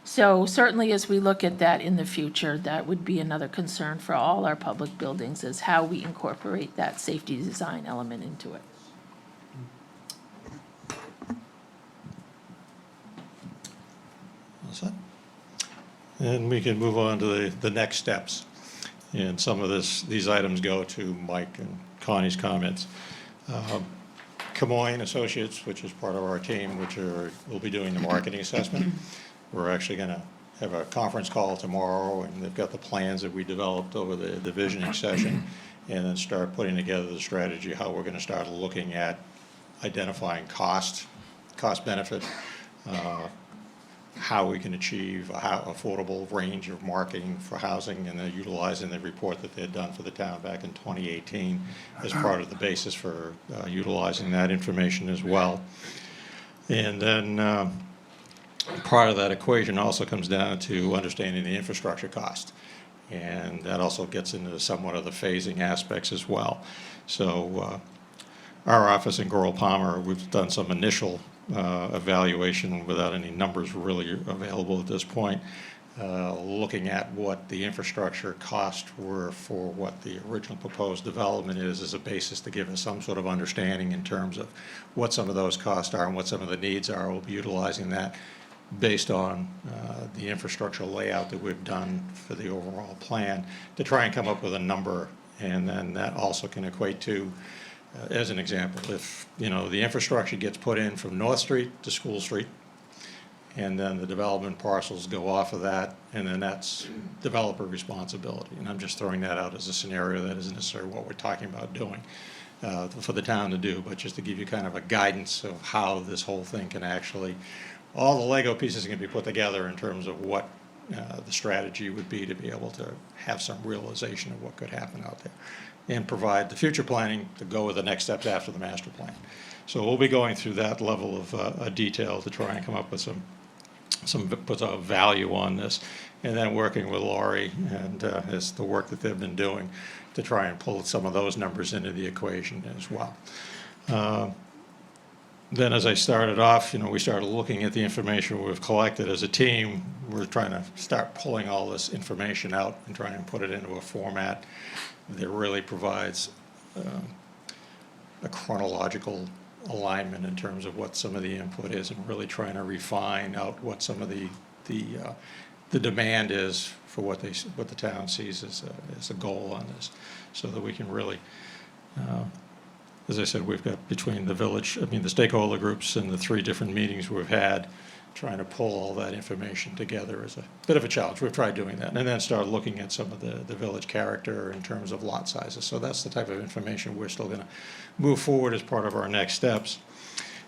So certainly, as we look at that in the future, that would be another concern for all our public buildings, is how we incorporate that safety design element into it. All set? And we can move on to the next steps. And some of these items go to Mike and Connie's comments. Camoin Associates, which is part of our team, will be doing the marketing assessment. We're actually going to have a conference call tomorrow, and they've got the plans that we developed over the visioning session, and then start putting together the strategy, how we're going to start looking at identifying cost benefit, how we can achieve a affordable range of marketing for housing, and then utilizing the report that they had done for the town back in 2018 as part of the basis for utilizing that information as well. And then part of that equation also comes down to understanding the infrastructure cost. And that also gets into somewhat of the phasing aspects as well. So our office in Goral Palmer, we've done some initial evaluation without any numbers really available at this point, looking at what the infrastructure costs were for what the original proposed development is as a basis to give us some sort of understanding in terms of what some of those costs are and what some of the needs are. We'll be utilizing that based on the infrastructure layout that we've done for the overall plan to try and come up with a number, and then that also can equate to as an example, if the infrastructure gets put in from North Street to School Street, and then the development parcels go off of that, and then that's developer responsibility. And I'm just throwing that out as a scenario that isn't necessarily what we're talking about doing for the town to do, but just to give you kind of a guidance of how this whole thing can actually, all the Lego pieces can be put together in terms of what the strategy would be to be able to have some realization of what could happen out there, and provide the future planning to go with the next steps after the master plan. So we'll be going through that level of detail to try and come up with put a value on this, and then working with Laurie and as the work that they've been doing to try and pull some of those numbers into the equation as well. Then as I started off, we started looking at the information we've collected as a team. We're trying to start pulling all this information out and trying to put it into a format that really provides a chronological alignment in terms of what some of the input is, and really trying to refine out what some of the demand is for what the town sees as a goal on this, so that we can really, as I said, we've got between the stakeholder groups and the 3 different meetings we've had, trying to pull all that information together is a bit of a challenge. We've tried doing that, and then start looking at some of the village character in terms of lot sizes. So that's the type of information we're still going to move forward as part of our next steps.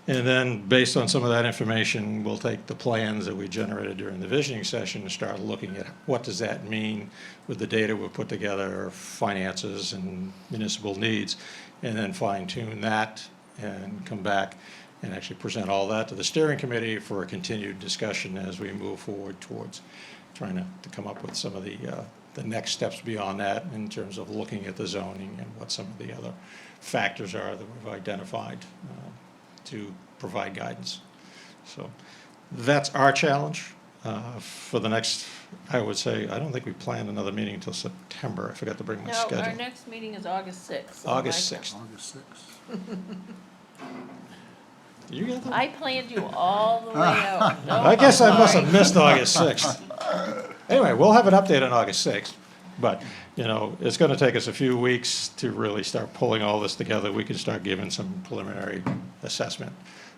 And then, based on some of that information, we'll take the plans that we generated during the visioning session and start looking at what does that mean with the data we've put together, finances and municipal needs, and then fine tune that and come back and actually present all that to the steering committee for a continued discussion as we move forward towards trying to come up with some of the next steps beyond that in terms of looking at the zoning and what some of the other factors are that we've identified to provide guidance. So that's our challenge for the next, I would say, I don't think we planned another meeting until September. I forgot to bring my No, schedule. our next meeting is August 6th. August 6th. August 6th. Did you get that? I planned you all the way out. No, I guess I must sorry. have missed August 6th. Anyway, we'll have an update on August 6th, but, you know, it's going to take us a few weeks to really start pulling all this together. We can start giving some preliminary assessment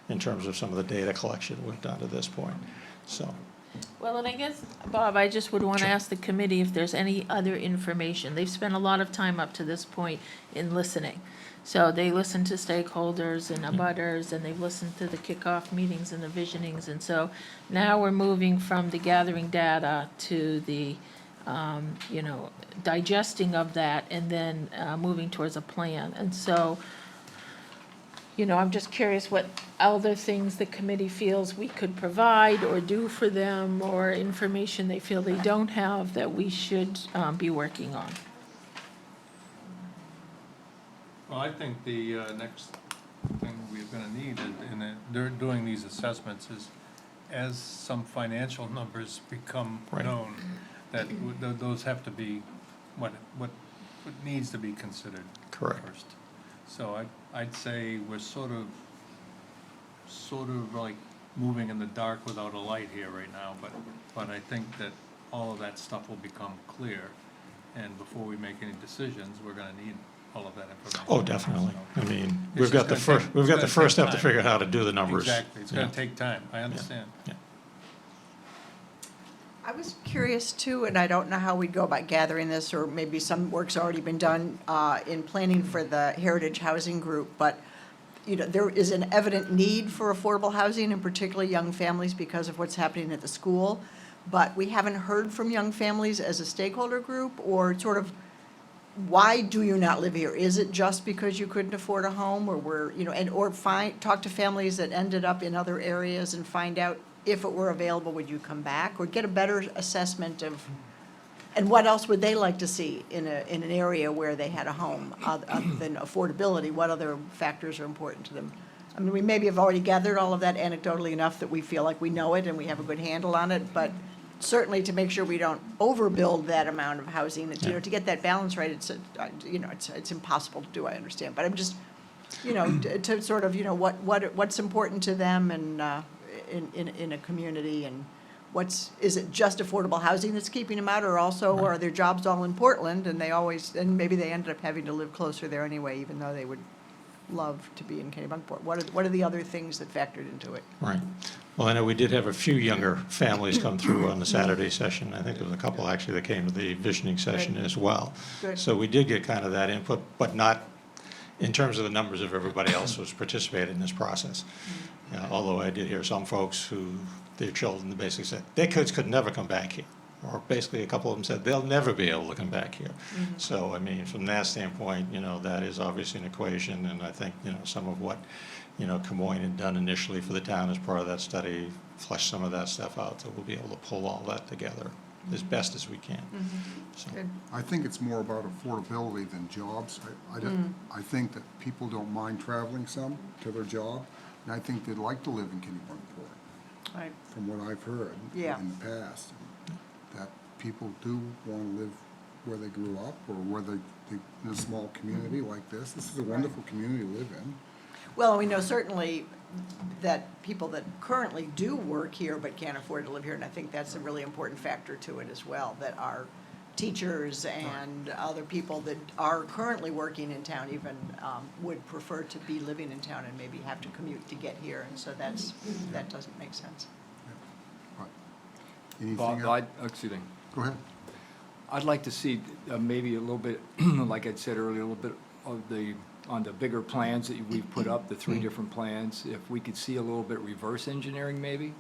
in terms of some of the data collection we've done to this point, so. Well, and I guess, Bob, I just would want to ask the committee if there's any other information. They've spent a lot of time up to this point in listening. So they listened to stakeholders and abutters, and they've listened to the kickoff meetings and the visionings. And so now we're moving from the gathering data to the, digesting of that, and then moving towards a plan. And so, I'm just curious what other things the committee feels we could provide or do for them, or information they feel they don't have that we should be working on. Well, I think the next thing we're gonna need doing these assessments is, as some financial numbers become Right. known, that those have to be what needs to be considered Correct. first. So I'd say we're sort of like moving in the dark without a light here right now, but I think that all of that stuff will become clear, and before we make any decisions, we're gonna need all of that information. Oh, definitely. So- I mean, It's we've got just the gonna first, take- we've it's got gonna the first take step to time. figure out how to do the numbers. Exactly, it's gonna Yeah. take time, I understand. Yeah. I was curious too, and I don't know how we'd go about gathering this, or maybe some work's already been done in planning for the Heritage Housing Group, but, there is an evident need for affordable housing, and particularly young families, because of what's happening at the school. But we haven't heard from young families as a stakeholder group, or sort of, why do you not live here? Is it just because you couldn't afford a home, or talk to families that ended up in other areas and find out if it were available, would you come back? Or get a better assessment of, and what else would they like to see in an area where they had a home, other than affordability? What other factors are important to them? I mean, we maybe have already gathered all of that anecdotally enough that we feel like we know it and we have a good handle on it, but certainly to make sure we don't overbuild that amount of housing, to get that balance right, it's impossible to do, I understand. But I'm just, to sort of, what's important to them, and in a community, and is it just affordable housing that's keeping them out, or also are their jobs all in Portland, and maybe they ended up having to live closer there anyway, even though they would love to be in Kennebunkport? What are the other things that factored into it? Right. Well, I know we did have a few younger families come through on the Saturday session. I think there was a couple actually that came to the visioning session Good. as well. Good. So we did get kind of that input, but not in terms of the numbers of everybody else who's participated in this process. Although I did hear some folks who, their children basically said, their kids could never come back here. Or basically a couple of them said, they'll never be able to come back here. So, I mean, from that standpoint, that is obviously an equation, and I think, some of what, Camoin had done initially for the town as part of that study, flesh some of that stuff out, so we'll be able to pull all that together as best as we can. So, Good. I think it's more about affordability than jobs. I think that people don't mind traveling some to their job, and I think they'd like to live in Kennebunkport, Right. from what I've heard Yeah. in the past. That people do want to live where they grew up, or where they in a small community like this. This is a wonderful community to live in. Well, we know certainly that people that currently do work here but can't afford to live here, and I think that's a really important factor to it as well, that our teachers and other people that are currently working in town even would prefer to be living in town and maybe have to commute to get here, and so that doesn't make sense. Anything Bob, else? excuse me. Go ahead. I'd like to see maybe a little bit, like I said earlier, a little bit of on the bigger plans that we've put up, the 3 different plans, if we could see a little bit reverse engineering maybe,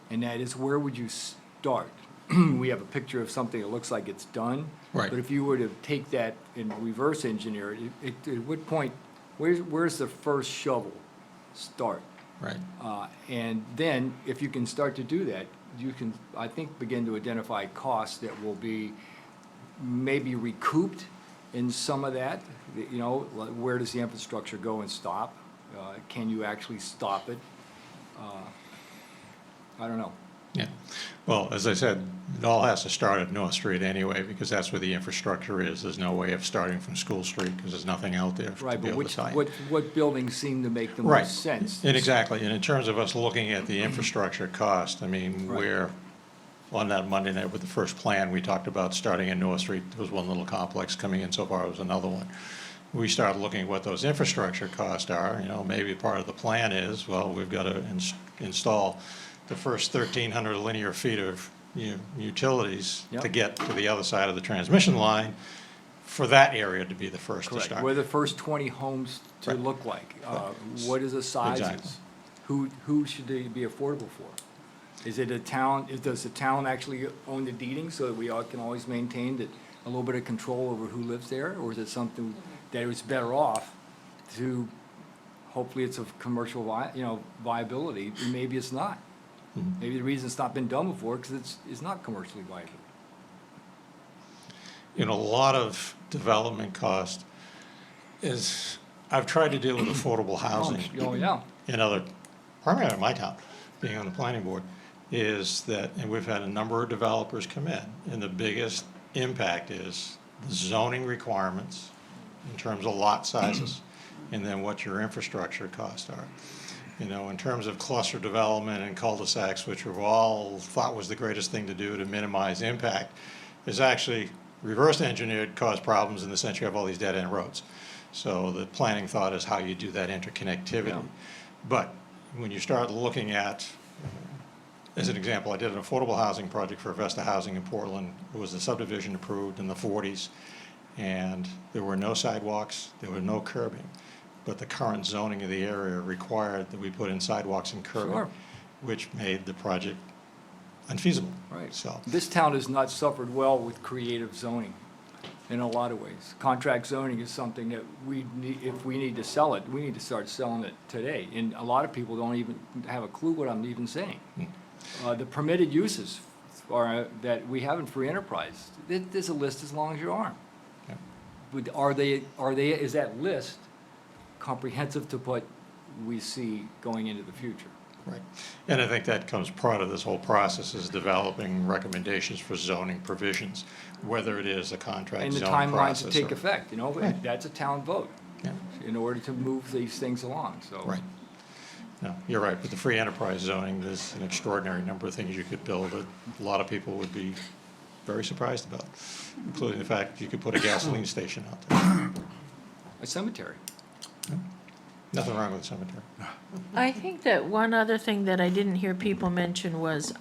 and that is, where would you start? We have a picture of something that looks like it's done. Right. But if you were to take that and reverse engineer it, it would point, where's the first shovel start? Right. And then, if you can start to do that, you can, I think, begin to identify costs that will be maybe recouped in some of that. You know, like, where does the infrastructure go and stop? Can you actually stop it? I don't know. Yeah. Well, as I said, it all has to start at North Street anyway, because that's where the infrastructure is. There's no way of starting from School Street, because there's nothing out there to Right, be but able to tie in. what buildings seem to make the Right. most sense? And exactly, and in terms of us looking at the infrastructure cost, I mean, Right. we're, on that Monday night with the first plan, we talked about starting in North Street. There was one little complex coming in, so far it was another one. We started looking at what those infrastructure costs are, you know, maybe part of the plan is, well, we've got to install the first 1,300 linear feet of utilities to Yep. get to the other side of the transmission line, for that area to be the first to Correct. start. What are the first 20 homes to Right. look like? Right. What are the sizes? Exactly. Who should they be affordable for? Is it a town, does the town actually own the deeding so that we all can always maintain that a little bit of control over who lives there? Or is it something that is better off to, hopefully it's of commercial viability, and maybe it's not. Mhm. Maybe the reason it's not been done before, because it's not commercially viable. You know, a lot of development cost is, I've tried to deal with affordable housing Oh, yeah. in other, primarily in my town, being on the planning board, is that, and we've had a number of developers come in, and the biggest impact is the zoning requirements in terms of lot sizes, and then what your infrastructure costs are. You know, in terms of cluster development and cul-de-sacs, which we've all thought was the greatest thing to do to minimize impact, is actually reverse engineered, cause problems in the sense you have all these dead-end roads. So the planning thought is how you do that interconnectivity. Yeah. But when you start looking at, as an example, I did an affordable housing project for Vesta Housing in Portland. It was a subdivision approved in the 40s, and there were no sidewalks, there were no curbing. But the current zoning of the area required that we put in sidewalks and curbing, Sure. which made the project unfeasible. Right. So, This town has not suffered well with creative zoning in a lot of ways. Contract zoning is something that we need, if we need to sell it, we need to start selling it today. And a lot of people don't even have a clue what I'm even saying. The permitted uses are, that we have in free enterprise, there's a list as long as your arm. yeah. Is that list comprehensive to what we see going into the future? Right. And I think that comes part of this whole process, is developing recommendations for zoning provisions, whether it is a contract And the zoning timelines to process. take or- effect, you know, Right. that's a town vote Yeah, in order to move these things along, so. right. No, you're right, but the free enterprise zoning, there's an extraordinary number of things you could build that a lot of people would be very surprised about, including the fact you could put a gasoline station out there. A cemetery. Nothing wrong with a cemetery. I think that one other thing that I didn't hear people mention was,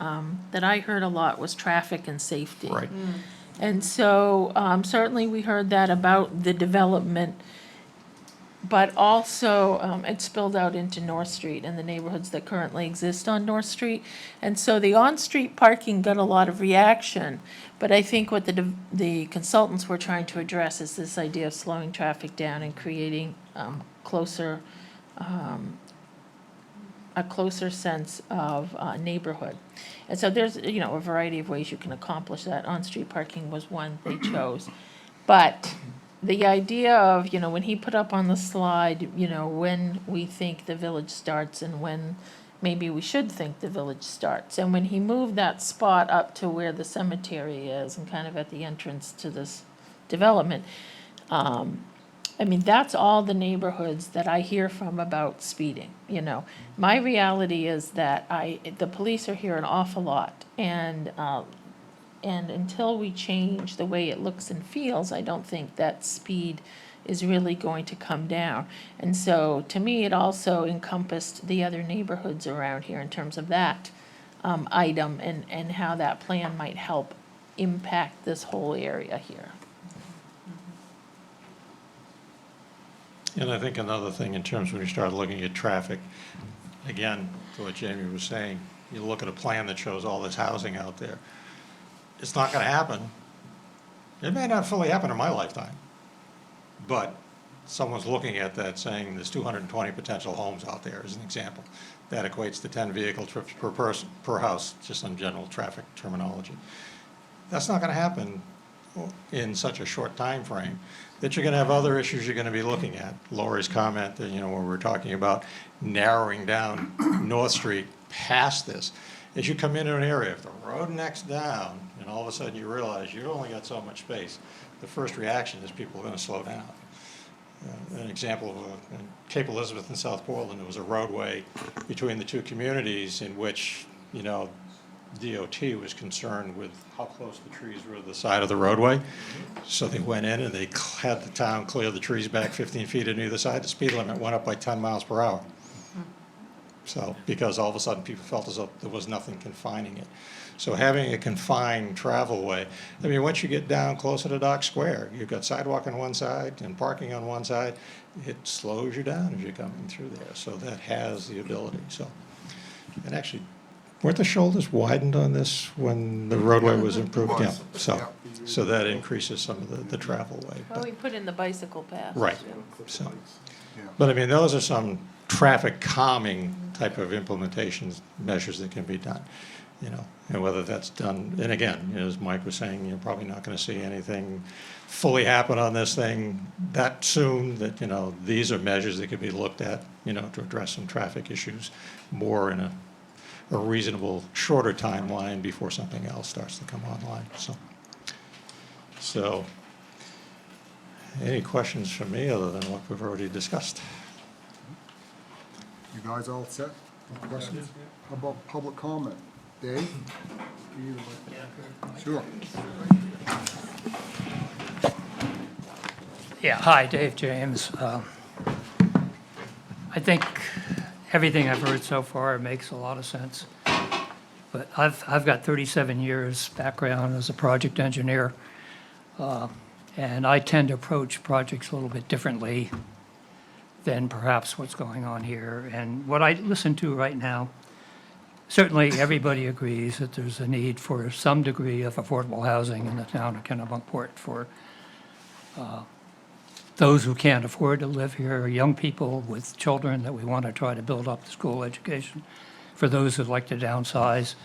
that I heard a lot, was traffic and safety. Right. And so, certainly we heard that about the development, but also, it spilled out into North Street and the neighborhoods that currently exist on North Street. And so the on-street parking got a lot of reaction, but I think what the consultants were trying to address is this idea of slowing traffic down and creating, a closer sense of neighborhood. And so there's, a variety of ways you can accomplish that. On-street parking was one they chose. But the idea of, when he put up on the slide, when we think the village starts and when maybe we should think the village starts. And when he moved that spot up to where the cemetery is and kind of at the entrance to this development, that's all the neighborhoods that I hear from about speeding, My reality is that the police are here an awful lot, and until we change the way it looks and feels, I don't think that speed is really going to come down. And so, to me, it also encompassed the other neighborhoods around here in terms of that item and how that plan might help impact this whole area here. And I think another thing in terms when you start looking at traffic, again, to what Jamie was saying, you look at a plan that shows all this housing out there. It's not gonna happen. It may not fully happen in my lifetime, but someone's looking at that saying there's 220 potential homes out there as an example. That equates to 10 vehicle trips per person, per house, just on general traffic terminology. That's not gonna happen in such a short time frame. That you're gonna have other issues you're gonna be looking at. Lori's comment that, when we're talking about narrowing down North Street past this, as you come into an area, if the road necks down, and all of a sudden you realize you've only got so much space, the first reaction is people are gonna slow down. An example of in Cape Elizabeth and South Portland, there was a roadway between the two communities in which, DOT was concerned with how close the trees were to the side of the roadway. So they went in and they had the town clear the trees back 15 feet on either side. The speed limit went up by 10 miles per hour. So, because all of a sudden people felt as though there was nothing confining it. So having a confined travel way, once you get down closer to Dock Square, you've got sidewalk on one side and parking on one side, it slows you down as you're coming through there. So that has the ability, so. And actually, weren't the shoulders widened on this when the roadway was improved? Yeah, so that increases some of the travel way. Well, we put in the bicycle path. Right, so. Yeah. But those are some traffic calming type of implementations, measures that can be done, and whether that's done, and again, as Mike was saying, you're probably not gonna see anything fully happen on this thing that soon, that, these are measures that could be looked at, to address some traffic issues more in a reasonable, shorter timeline before something else starts to come online, so. Any questions from me other than what we've already discussed? You guys all set? Any questions? How about public comment? Dave? Sure. Yeah, hi, Dave James. I think everything I've heard so far makes a lot of sense. But I've got 37 years background as a project engineer, and I tend to approach projects a little bit differently than perhaps what's going on here. And what I listen to right now, certainly everybody agrees that there's a need for some degree of affordable housing in the town of Kennebunkport for those who can't afford to live here, young people with children that we want to try to build up the school education, for those who'd like to downsize,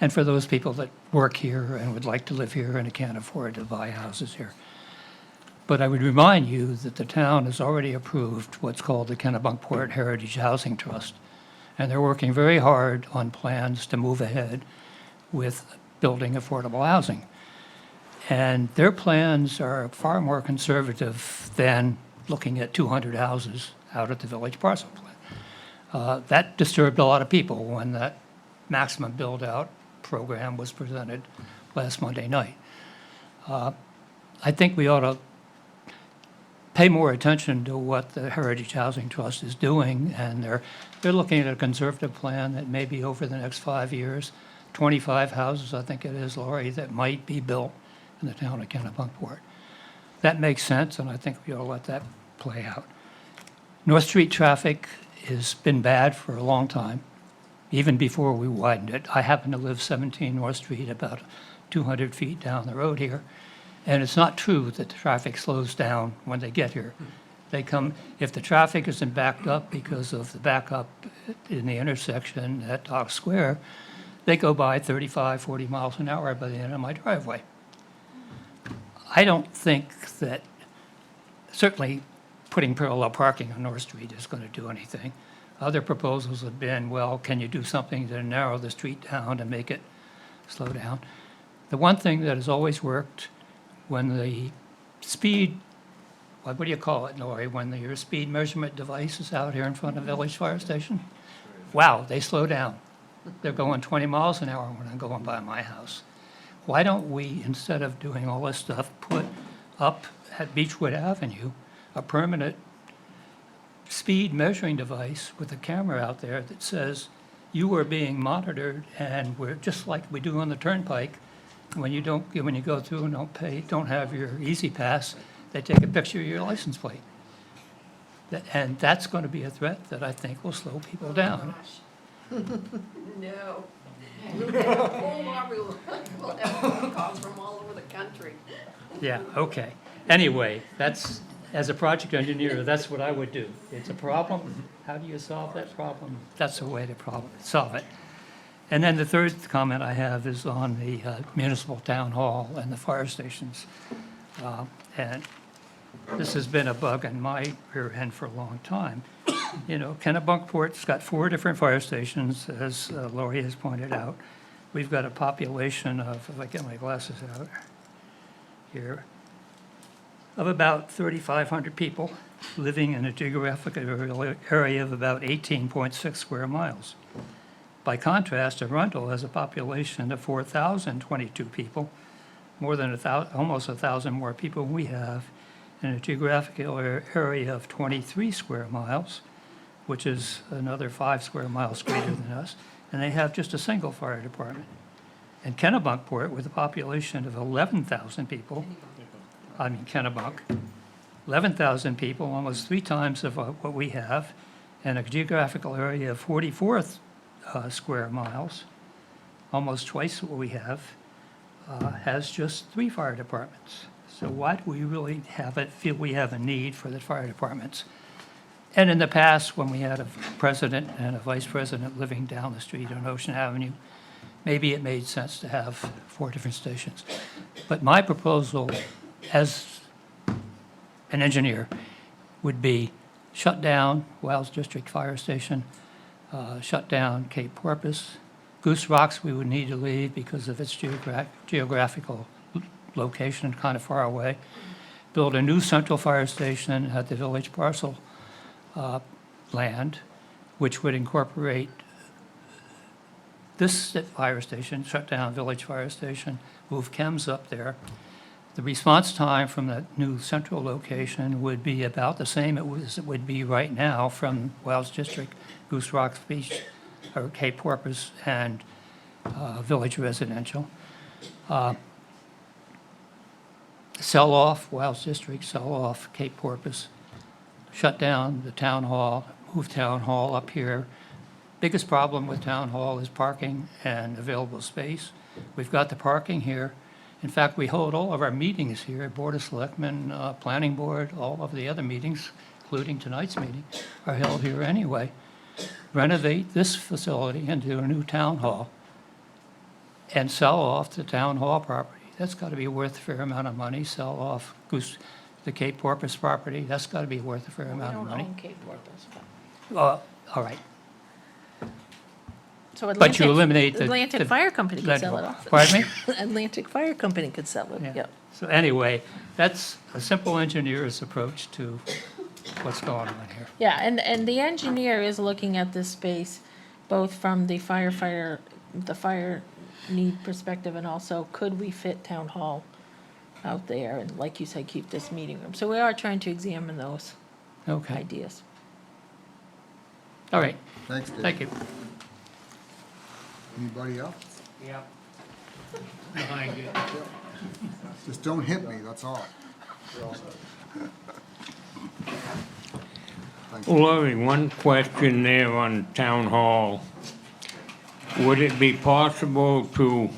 and for those people that work here and would like to live here and can't afford to buy houses here. But I would remind you that the town has already approved what's called the Kennebunkport Heritage Housing Trust, and they're working very hard on plans to move ahead with building affordable housing. And their plans are far more conservative than looking at 200 houses out at the village parcel plan. That disturbed a lot of people when that maximum build-out program was presented last Monday night. I think we ought to pay more attention to what the Heritage Housing Trust is doing, and they're looking at a conservative plan that maybe over the next 5 years, 25 houses, I think it is, Laurie, that might be built in the town of Kennebunkport. That makes sense, and I think we ought to let that play out. North Street traffic has been bad for a long time, even before we widened it. I happen to live 17 North Street, about 200 feet down the road here. And it's not true that the traffic slows down when they get here. They come, if the traffic isn't backed up because of the backup in the intersection at Dock Square, they go by 35, 40 miles an hour by the end of my driveway. I don't think that, certainly putting parallel parking on North Street is going to do anything. Other proposals have been, well, can you do something to narrow the street down and make it slow down? The one thing that has always worked when the speed, what do you call it, Lori, when your speed measurement device is out here in front of Village Fire Station? Wow, they slow down. They're going 20 miles an hour when I'm going by my house. Why don't we, instead of doing all this stuff, put up at Beechwood Avenue a permanent speed measuring device with a camera out there that says, you are being monitored, and we're, just like we do on the turnpike, when you go through and don't have your Easy Pass, they take a picture of your license plate. And that's going to be a threat that I think will slow people down. No. Whole army will have phone calls from all over the country. Yeah, okay. Anyway, that's, as a project engineer, that's what I would do. It's a problem, how do you solve that problem? That's the way to solve it. And then the third comment I have is on the municipal town hall and the fire stations. And this has been a bug in my rear end for a long time. You know, Kennebunkport's got 4 different fire stations, as Lori has pointed out. We've got a population of, if I get my glasses out here, of about 3,500 people living in a geographic area of about 18.6 square miles. By contrast, Arundel has a population of 4,022 people, more than almost 1,000 more people than we have, in a geographical area of 23 square miles, which is another 5 square miles greater than us, and they have just a single fire department. And Kennebunkport, with a population of 11,000 people, Kennebunk, 11,000 people, almost 3 times of what we have, and a geographical area of 44 square miles, almost twice what we have, has just 3 fire departments. So why do we really feel we have a need for the fire departments? And in the past, when we had a president and a vice president living down the street on Ocean Avenue, maybe it made sense to have 4 different stations. But my proposal as an engineer would be shut down Wells District Fire Station, shut down Cape Porpoise. Goose Rocks we would need to leave because of its geographical location, kind of far away. Build a new central fire station at the village parcel land, which would incorporate this fire station, shut down village fire station, move chems up there. The response time from that new central location would be about the same as it would be right now from Wells District, Goose Rocks Beach, or Cape Porpoise, and Village Residential. Sell off Wells District, sell off Cape Porpoise, shut down the town hall, move town hall up here. Biggest problem with town hall is parking and available space. We've got the parking here. In fact, we hold all of our meetings here, Board of Selectmen, Planning Board, all of the other meetings, including tonight's meeting, are held here anyway. Renovate this facility into a new town hall and sell off the town hall property. That's got to be worth a fair amount of money. Sell off the Cape Porpoise property. That's got to be worth a fair amount of money. We don't own Cape Porpoise. All right. So But you eliminate the... Atlantic Fire Company could sell it off. Pardon me? Atlantic Fire Company could sell it, Yeah. yep. So anyway, that's a simple engineer's approach to what's going on here. Yeah, and the engineer is looking at this space both from the fire need perspective, and also could we fit town hall out there, and like you said, keep this meeting room. So we are trying to examine those Okay. ideas. All right. Thanks, Dave. Thank you. Anybody else? Yeah. Behind you. Just don't hit me, that's all. Thank you. Laurie, one question there on Town Hall. Would it be possible to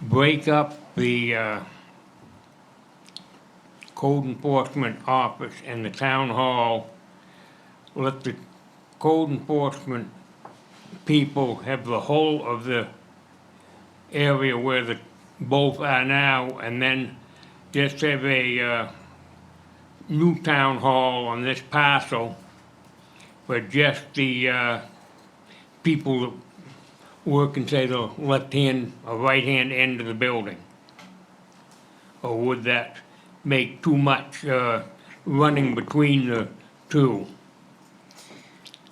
break up the code enforcement office and the Town Hall, let the code enforcement people have the whole of the area where the both are now, and then just have a new town hall on this parcel for just the people that work in, say, the left-hand or right-hand end of the building? Or would that make too much running between the two?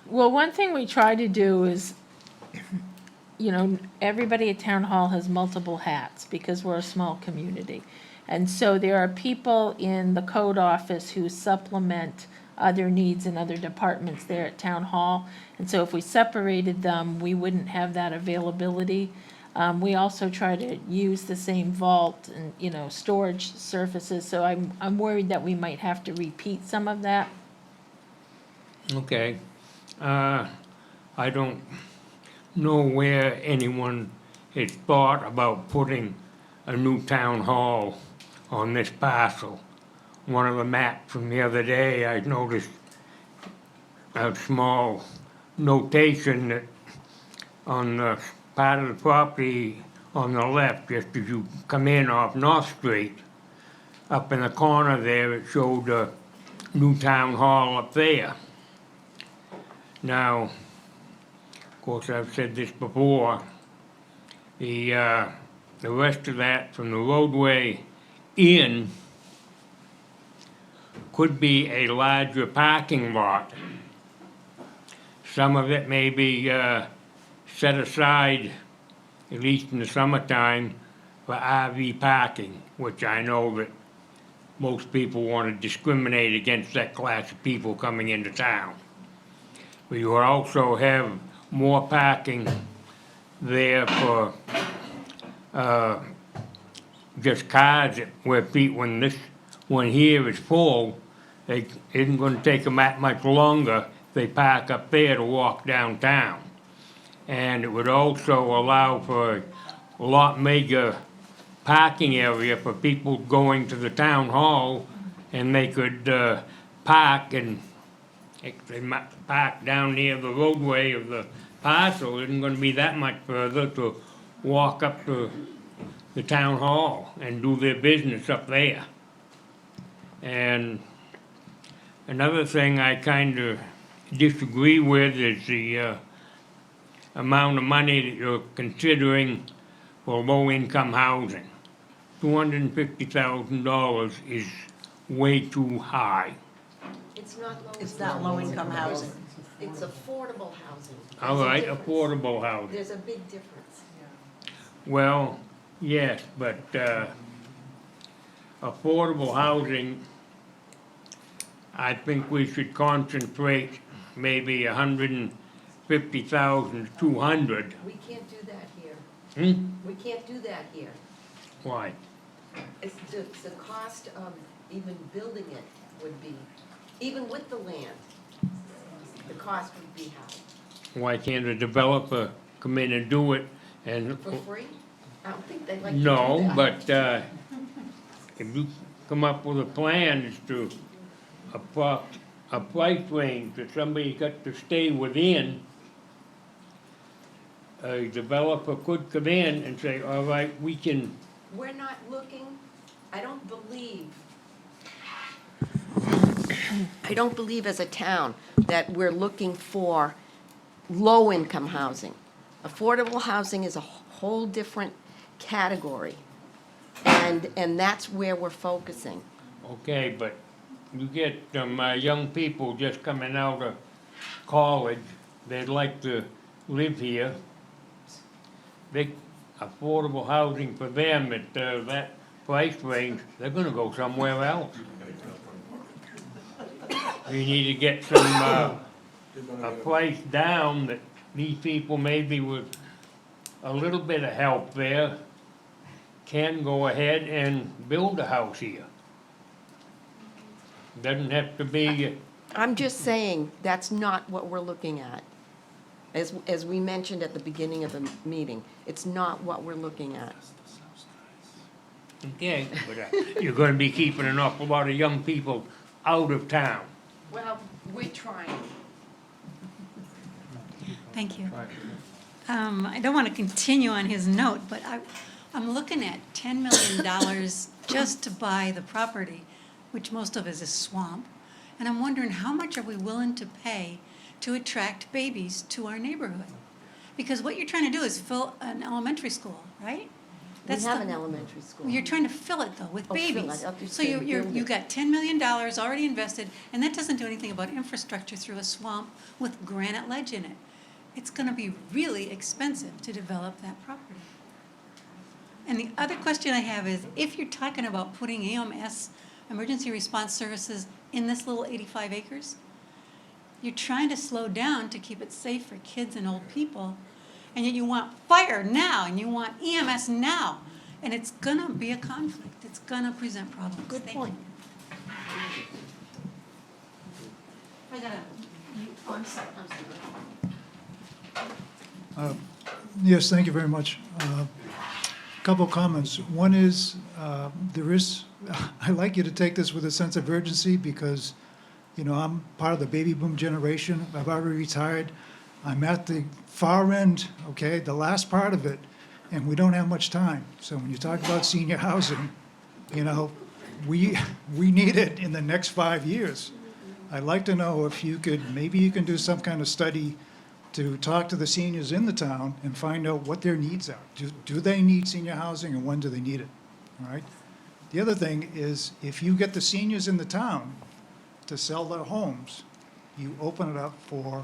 Well, one thing we try to do is, you know, everybody at Town Hall has multiple hats because we're a small community. And so there are people in the code office who supplement other needs in other departments there at Town Hall. And so if we separated them, we wouldn't have that availability. We also try to use the same vault and, you know, storage surfaces, so I'm worried that we might have to repeat some of that. Okay. I don't know where anyone has thought about putting a new town hall on this parcel. One of the maps from the other day, I noticed a small notation that on the part of the property on the left, just as you come in off North Street, up in the corner there, it showed a new town hall up there. Now, of course, I've said this before, the rest of that from the roadway in could be a larger parking lot. Some of it may be set aside, at least in the summertime, for RV parking, which I know that most people want to discriminate against that class of people coming into town. But you will also have more parking there for just cars where people, when this one here is full, it isn't going to take them that much longer if they park up there to walk downtown. And it would also allow for a lot bigger parking area for people going to the town hall, and they could park, and if they might park down near the roadway of the parcel, it isn't going to be that much further to walk up to the town hall and do their business up there. And another thing I kind of disagree with is the amount of money that you're considering for low-income housing. $250,000 is way too high. It's not low. It's not low-income housing. It's affordable housing. All There's a right, difference. affordable housing. There's a big difference. Well, yes, but affordable housing, I think we should concentrate maybe 150,000 to 200. We can't do that here. Hmm? We can't do that here. Why? It's the cost of even building it would be, even with the land, the cost would be high. Why can't a developer come in and do it and? For free? I don't think they'd like to do No, that. but if you come up with a plan as to a price range that somebody's got to stay within, a developer could come in and say, all right, we can, We're not looking, I don't believe as a town that we're looking for low-income housing. Affordable housing is a whole different category, and that's where we're focusing. okay, but you get some young people just coming out of college, they'd like to live here. Affordable housing for them at that price range, they're gonna go somewhere else. We need to get some, a price down that these people maybe with a little bit of help there can go ahead and build a house here. Doesn't have to be, I'm just saying, that's not what we're looking at. As we mentioned at the beginning of the meeting, it's not what we're looking at. okay, but you're gonna be keeping an awful lot of young people out of town. Well, we're trying. Thank you. I don't want to continue on his note, but I'm looking at $10 million just to buy the property, which most of it is swamp. And I'm wondering, how much are we willing to pay to attract babies to our neighborhood? Because what you're trying to do is fill an elementary school, right? We have an elementary school. You're trying to fill it though with Oh, fill babies. it. I thought you So said you build it. got $10 million already invested, and that doesn't do anything about infrastructure through a swamp with granite ledge in it. It's gonna be really expensive to develop that property. And the other question I have is, if you're talking about putting AMS emergency response services in this little 85 acres? You're trying to slow down to keep it safe for kids and old people, and yet you want fire now, and you want EMS now, and it's gonna be a conflict. It's gonna present problems. Good Thank point. you. I gotta, I'm sorry. Yes, thank you very much. Couple of comments. One is, I'd like you to take this with a sense of urgency because, you know, I'm part of the baby boom generation. I've already retired. I'm at the far end, okay, the last part of it, and we don't have much time. So when you talk about senior housing, you know, we need it in the next 5 years. I'd like to know if you could, maybe you can do some kind of study to talk to the seniors in the town and find out what their needs are. Do they need senior housing and when do they need it, all right? The other thing is, if you get the seniors in the town to sell their homes, you open it up for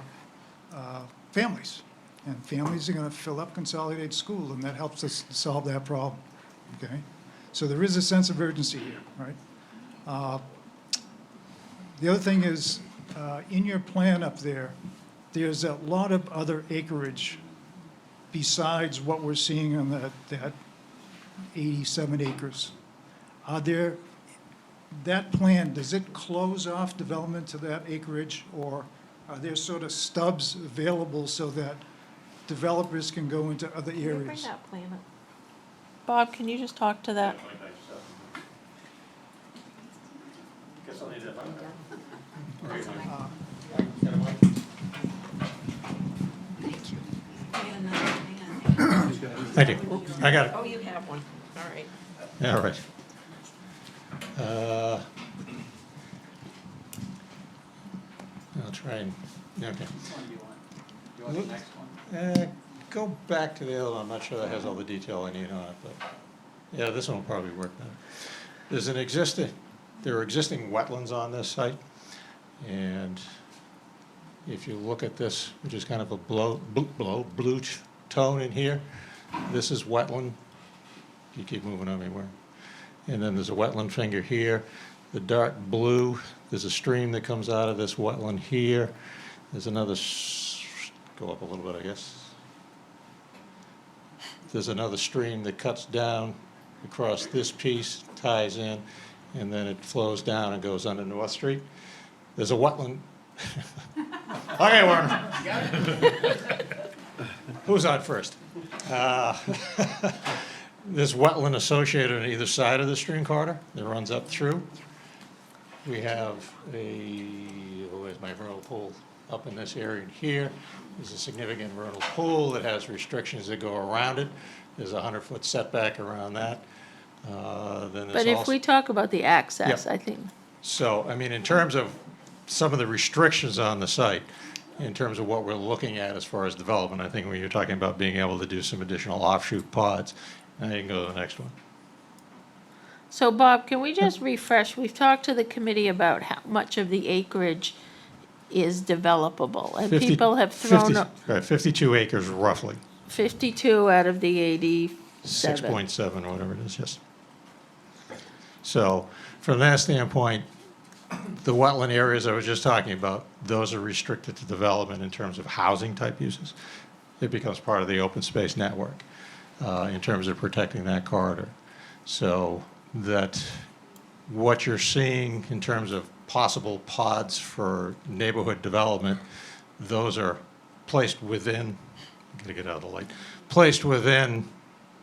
families. And families are gonna fill up Consolidated School, and that helps us solve that problem, okay? So there is a sense of urgency here, right? The other thing is, in your plan up there, there's a lot of other acreage besides what we're seeing on that 87 acres. Are there, that plan, does it close off development to that acreage, or are there sort of stubs available so that developers can go into other Can you bring areas? that plan up? Bob, can you just talk to that? I got another, hang on. Thank you. I got it. Oh, you have one. All right. All right. I'll try and, okay. Which one do you want? Do you want the next one? Go back to the other one. I'm not sure that has all the detail I need on it, but, yeah, this one will probably work better. There are existing wetlands on this site, and if you look at this, which is kind of a blue tone in here, this is wetland. You keep moving on me where. And then there's a wetland finger here. The dark blue, there's a stream that comes out of this wetland here. There's another, go up a little bit, I guess. There's another stream that cuts down across this piece, ties in, and then it flows down and goes under North Street. There's a wetland. Okay, Werner. Who's on first? There's wetland associated on either side of the stream corridor that runs up through. We have where's my vernal pool? Up in this area here. There's a significant vernal pool that has restrictions that go around it. There's a 100-foot setback around that. Then there's But if also- we talk about the access, Yep. I think, So, I mean, in terms of some of the restrictions on the site, in terms of what we're looking at as far as development, I think when you're talking about being able to do some additional offshoot pods, now you can go to the next one. so Bob, can we just refresh? We've talked to the committee about how much of the acreage is developable, and 50 people have thrown 52 acres roughly, 52 out of the 87. 6.7 or whatever it is, yes. So, from that standpoint, the wetland areas I was just talking about, those are restricted to development in terms of housing type uses. It becomes part of the open space network in terms of protecting that corridor. So that what you're seeing in terms of possible pods for neighborhood development, those are placed within, I'm gonna get out of the light, placed within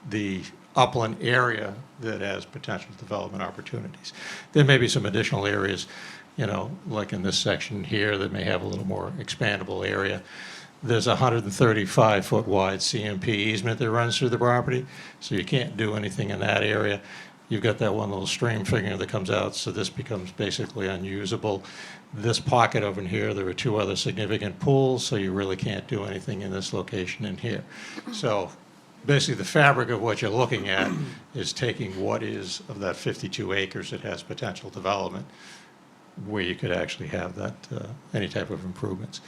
the upland area that has potential development opportunities. There may be some additional areas, you know, like in this section here, that may have a little more expandable area. There's a 135-foot wide CMP easement that runs through the property, so you can't do anything in that area. You've got that one little stream figure that comes out, so this becomes basically unusable. This pocket over here, there are two other significant pools, so you really can't do anything in this location in here. So basically, the fabric of what you're looking at is taking what is of that 52 acres that has potential development, where you could actually have that, any type of improvements.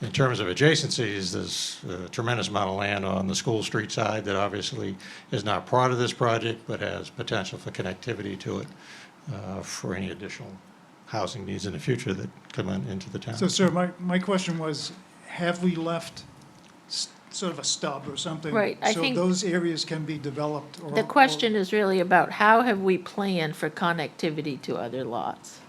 In terms of adjacencies, there's a tremendous amount of land on the School Street side that obviously is not part of this project, but has potential for connectivity to it. for any additional housing needs in the future that come into the town. So, sir, my question was, have we left sort of a stub or something? Right, I think- So those areas can be developed or? The question is really about how have we planned for connectivity to other lots?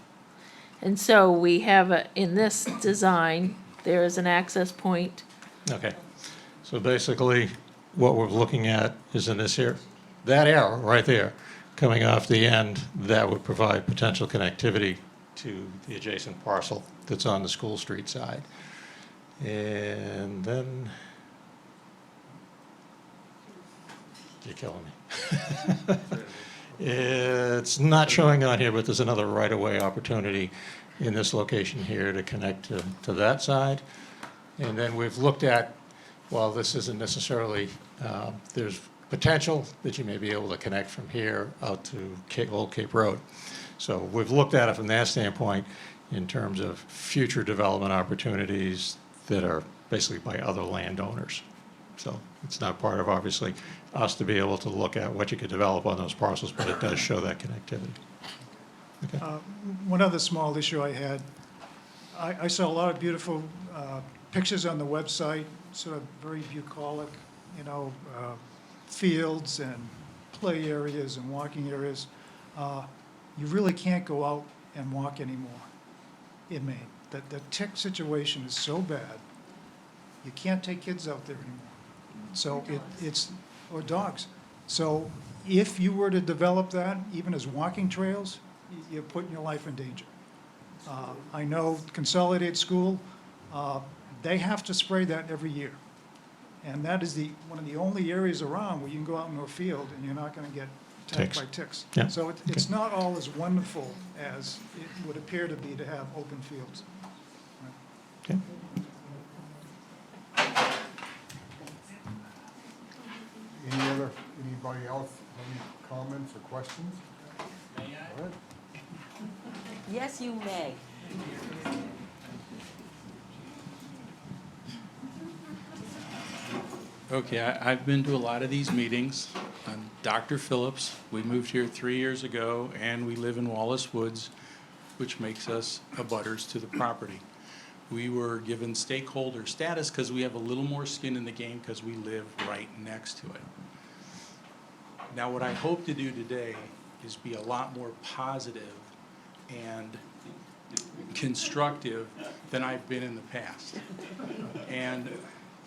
And so we have, in this design, there is an access point. Okay, so basically, what we're looking at is in this here, that arrow right there, coming off the end, that would provide potential connectivity to the adjacent parcel that's on the School Street side. And then, you're killing me. It's not showing on here, but there's another right-of-way opportunity in this location here to connect to that side. And then we've looked at, while this isn't necessarily, there's potential that you may be able to connect from here out to Old Cape Road. So we've looked at it from that standpoint in terms of future development opportunities that are basically by other landowners. So it's not part of, obviously, us to be able to look at what you could develop on those parcels, but it does show that connectivity. Okay. One other small issue I had, I saw a lot of beautiful pictures on the website, sort of very bucolic, fields and play areas and walking areas. You really can't go out and walk anymore in Maine. The tick situation is so bad, you can't take kids out there anymore. So or dogs. So if you were to develop that, even as walking trails, you're putting your life in danger. I know Consolidated School, they have to spray that every year. And that is one of the only areas around where you can go out into a field and you're not gonna get attacked Ticks. by ticks. Yeah, So it's not all as wonderful as it would appear to be to have open fields. Okay. Anybody else, any comments or questions? May I? All right. Yes, you may. Okay, I've been to a lot of these meetings. I'm Dr. Phillips. We moved here 3 years ago, and we live in Wallace Woods, which makes us abutters to the property. We were given stakeholder status because we have a little more skin in the game because we live right next to it. Now, what I hope to do today is be a lot more positive and constructive than I've been in the past. And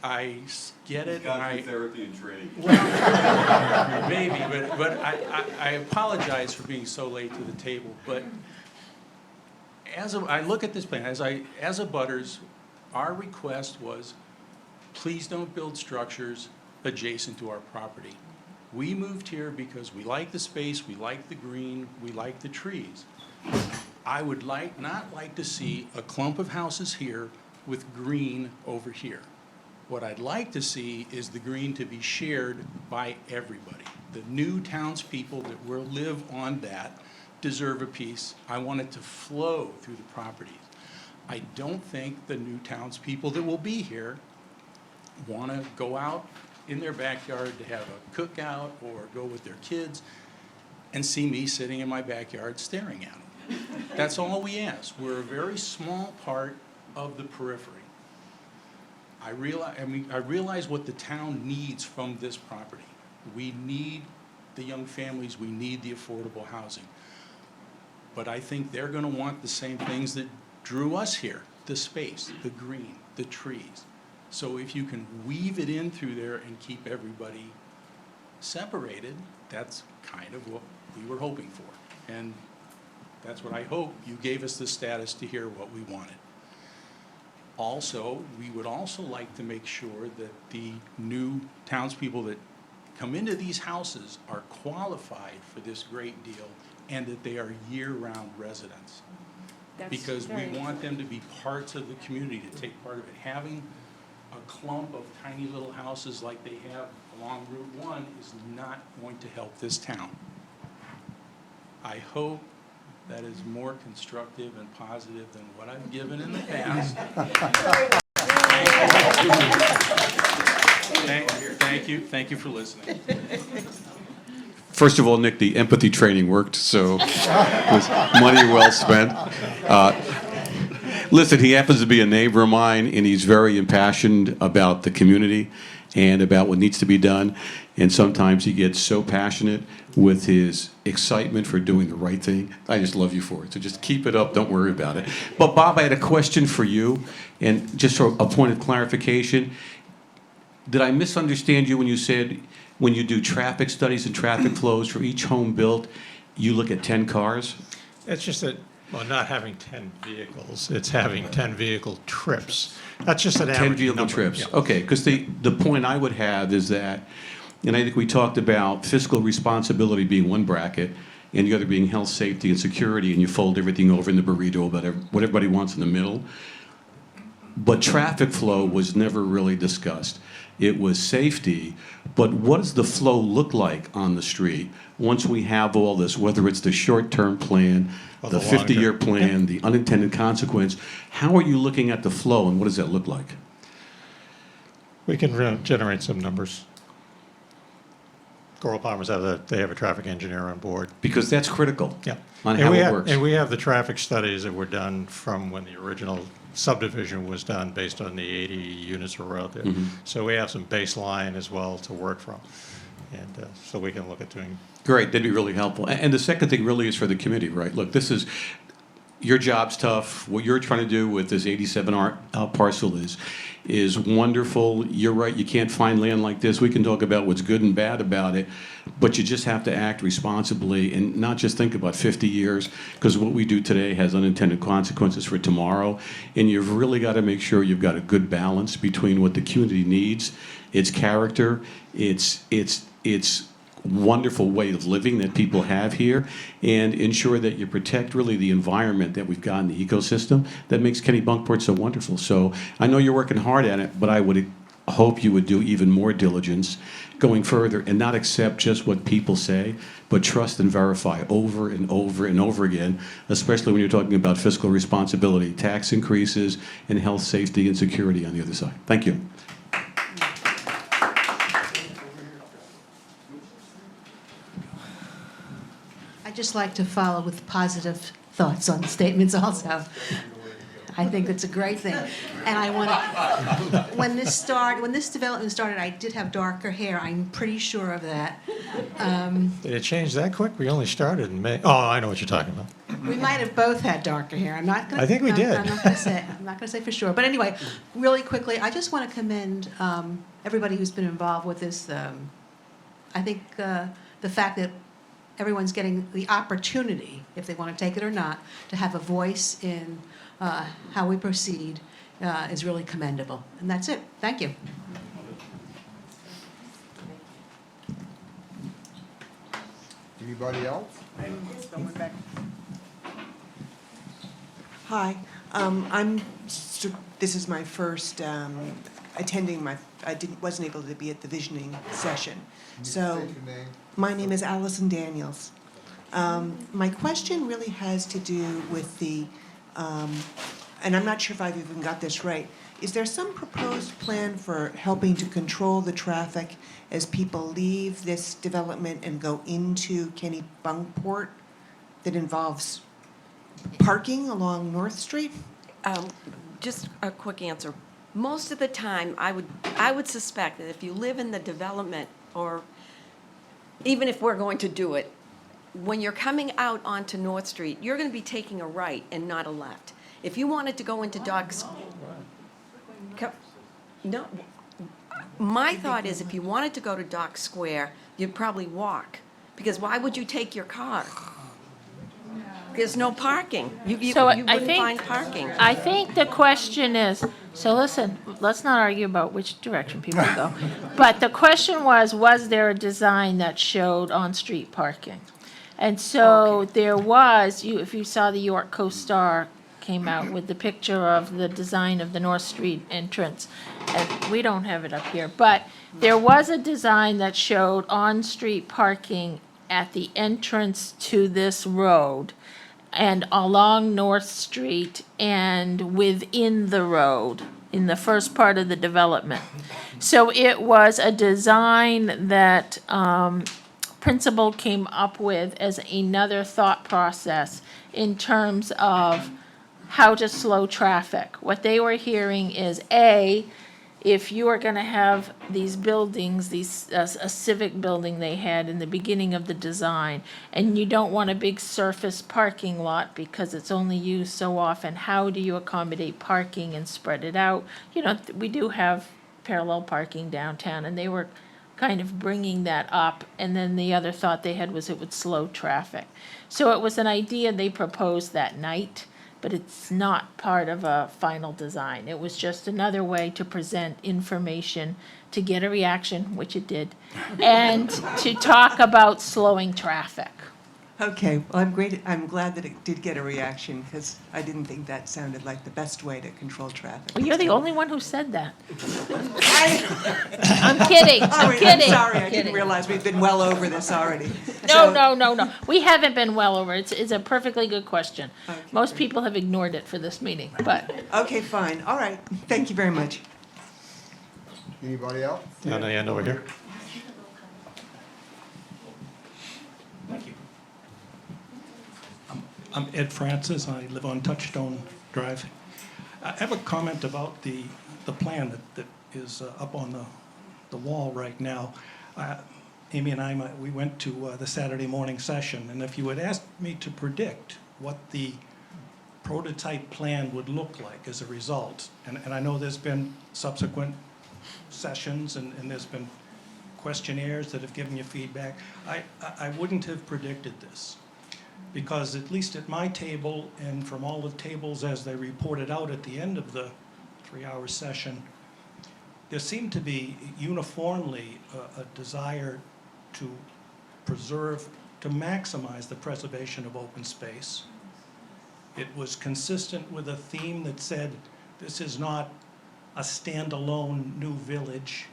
I get it, and I... therapy and training. Well, maybe, but I apologize for being so late to the table, but I look at this plan, as a butters, our request was, please don't build structures adjacent to our property. We moved here because we like the space, we like the green, we like the trees. I would not like to see a clump of houses here with green over here. What I'd like to see is the green to be shared by everybody. The new townspeople that will live on that deserve a piece. I want it to flow through the properties. I don't think the new townspeople that will be here want to go out in their backyard to have a cookout or go with their kids and see me sitting in my backyard staring at them. That's all we ask. We're a very small part of the periphery. I realize what the town needs from this property. We need the young families, we need the affordable housing. But I think they're gonna want the same things that drew us here, the space, the green, the trees. So if you can weave it in through there and keep everybody separated, that's kind of what we were hoping for. And that's what I hope. You gave us the status to hear what we wanted. Also, we would also like to make sure that the new townspeople that come into these houses are qualified for this great deal and that they are year-round residents. Because we want them to be parts of the community, to take part of it. Having a clump of tiny little houses like they have along Route 1 is not going to help this town. I hope that is more constructive and positive than what I've given in the past. Thank you for listening. First of all, Nick, the empathy training worked, so it was money well spent. Listen, he happens to be a neighbor of mine, and he's very impassioned about the community and about what needs to be done. And sometimes he gets so passionate with his excitement for doing the right thing. I just love you for it. So just keep it up. Don't worry about it. But Bob, I had a question for you, and just for a point of clarification. Did I misunderstand you when you said when you do traffic studies and traffic flows for each home built, you look at 10 cars? It's just that, well, not having 10 vehicles, it's having 10 vehicle trips. That's just an 10 average vehicle number. trips. Yeah. Okay, because the point I would have is that, and I think we talked about fiscal responsibility being one bracket, and the other being health, safety, and security, and you fold everything over in the burrito about what everybody wants in the middle. But traffic flow was never really discussed. It was safety, but what does the flow look like on the street once we have all this, whether it's the short-term plan, Or the the long-term. 50-year plan, the unintended consequence? How are you looking at the flow, and what does that look like? We can generate some numbers. Coral Palmer's they have a traffic engineer on board. Because that's critical Yeah. on And how we it have- works. And we have the traffic studies that were done from when the original subdivision was done based on the 80 units that were out there. Mhm. So we have some baseline as well to work from. And so we can look at doing. Great, that'd be really helpful. And the second thing really is for the committee, right? Look, this is, your job's tough. What you're trying to do with this 87 parcel is wonderful. You're right, you can't find land like this. We can talk about what's good and bad about it, but you just have to act responsibly and not just think about 50 years, because what we do today has unintended consequences for tomorrow. And you've really got to make sure you've got a good balance between what the community needs, its character, its wonderful way of living that people have here, and ensure that you protect really the environment that we've got in the ecosystem that makes Kennebunkport so wonderful. So I know you're working hard at it, but I would hope you would do even more diligence going further and not accept just what people say, but trust and verify over and over and over again, especially when you're talking about fiscal responsibility, tax increases, and health, safety, and security on the other side. Thank you. I'd just like to follow with positive thoughts on the statements also. I think it's a great thing. And I want to, when this development started, I did have darker hair. I'm pretty sure of that. Did it change that quick? We only started in May. Oh, I know what you're talking about. We might have both had darker hair. I'm not going to. I think we did. I'm not going to say for sure. But anyway, really quickly, I just want to commend everybody who's been involved with this. I think the fact that everyone's getting the opportunity, if they want to take it or not, to have a voice in how we proceed is really commendable. And that's it. Thank you. Anybody else? Hi, this is my first attending wasn't able to be at the visioning session. So, my name is Allison Daniels. My question really has to do with and I'm not sure if I've even got this right. Is there some proposed plan for helping to control the traffic as people leave this development and go into Kennebunkport that involves parking along North Street? Just a quick answer. Most of the time, I would suspect that if you live in the development, or even if we're going to do it, when you're coming out onto North Street, you're going to be taking a right and not a left. If you wanted to go into no, my thought is if you wanted to go to Dock Square, you'd probably walk, because why would you take your car? There's no parking. You So wouldn't I think, find parking. I think the question is, so listen, let's not argue about which direction people go. But the question was there a design that showed on-street parking? And so there was, if you saw the York Co-Star came out with the picture of the design of the North Street entrance. And we don't have it up here, but there was a design that showed on-street parking at the entrance to this road and along North Street and within the road in the first part of the development. So it was a design that principal came up with as another thought process in terms of how to slow traffic. What they were hearing is, A, if you are gonna have these buildings, a civic building they had in the beginning of the design, and you don't want a big surface parking lot because it's only used so often, how do you accommodate parking and spread it out? You know, we do have parallel parking downtown, and they were kind of bringing that up, and then the other thought they had was it would slow traffic. So it was an idea they proposed that night, but it's not part of a final design. It was just another way to present information, to get a reaction, which it did, and to talk about slowing traffic. Okay, well, I'm glad that it did get a reaction, because I didn't think that sounded like the best way to control traffic. Well, you're the only one who said that. I'm kidding, I'm kidding. I'm sorry, I kidding. didn't realize we've been well over this already. No, So- no. We haven't been well over. It's a perfectly good question. Okay. Most people have ignored it for this meeting, but Okay, fine, all right, thank you very much. Anybody else? Down the end over here. Thank you. I'm Ed Francis, I live on Touchstone Drive. I have a comment about the plan that is up on the wall right now. Amy and I, we went to the Saturday morning session, and if you had asked me to predict what the prototype plan would look like as a result, and I know there's been subsequent sessions and there's been questionnaires that have given you feedback, I wouldn't have predicted this. Because at least at my table and from all the tables as they reported out at the end of the 3-hour session, there seemed to be uniformly a desire to preserve, to maximize the preservation of open space. It was consistent with a theme that said this is not a standalone new village,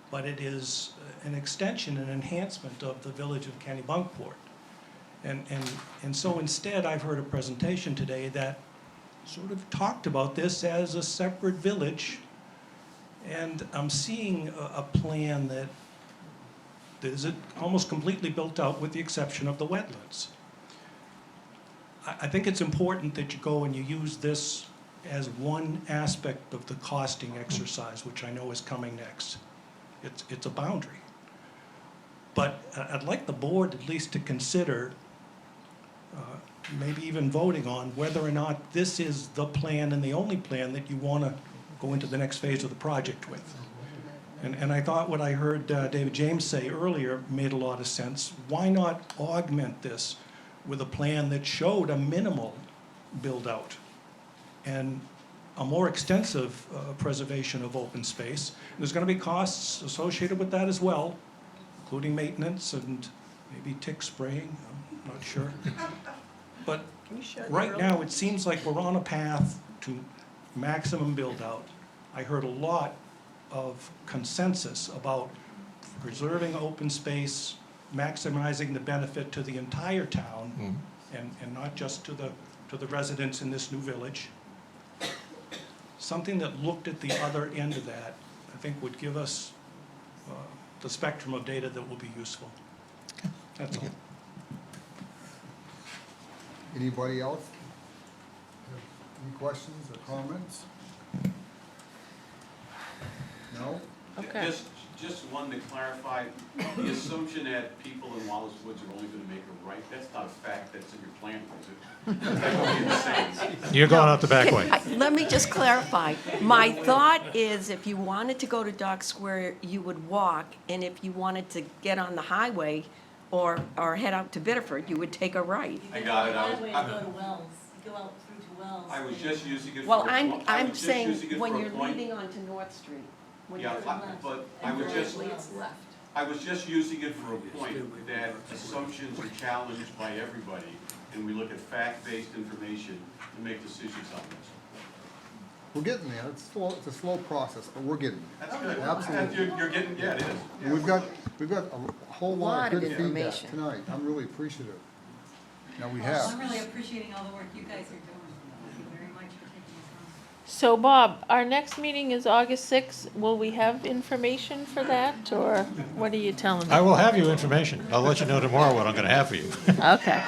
but it is an extension and enhancement of the village of Kennebunkport. And so instead, I've heard a presentation today that sort of talked about this as a separate village. And I'm seeing a plan that is almost completely built out with the exception of the wetlands. I think it's important that you go and you use this as one aspect of the costing exercise, which I know is coming next. It's a boundary. But I'd like the board at least to consider maybe even voting on whether or not this is the plan and the only plan that you want to go into the next phase of the project with. And I thought what I heard David James say earlier made a lot of sense. Why not augment this with a plan that showed a minimal build-out and a more extensive preservation of open space? And there's going to be costs associated with that as well, including maintenance and maybe tick spraying, I'm not sure. But right now, it seems like we're on a path to maximum build-out. I heard a lot of consensus about preserving open space, maximizing the benefit to the entire town, and not just to the residents in this new village. Something that looked at the other end of that, I think would give us the spectrum of data that will be useful. That's all. Anybody else? Any questions or comments? No? Okay. Just one to clarify, the assumption that people in Wallace Woods are only gonna make a right, that's not a fact, that's in your plan, is it? That would be insane. You're going out the back way. Let me just clarify. My thought is if you wanted to go to Dock Square, you would walk, and if you wanted to get on the highway or head out to Biddeford, you would take a right. I got it, Go to Wells, go out through to Wells. I was just using it for. Well, I I'm was just saying using it when for a you're point. leaving onto North Street. when Yeah, you're- but I And was just, it's left. I was just using it for a point that assumptions are challenged by everybody, and we look at fact-based information to make decisions on this. We're getting there. It's a slow process, but we're getting there. That's good. Absolutely. You're getting, yeah, it is. And we've got a whole lot of good feedback information. tonight. I'm really appreciative. Now, we I'm have. really appreciating all the work you guys are doing. Thank you very much for taking this on. So Bob, our next meeting is August 6th. Will we have information for that, or what are you telling me? I will have you information. I'll let you know tomorrow what I'm going to have for you. Okay.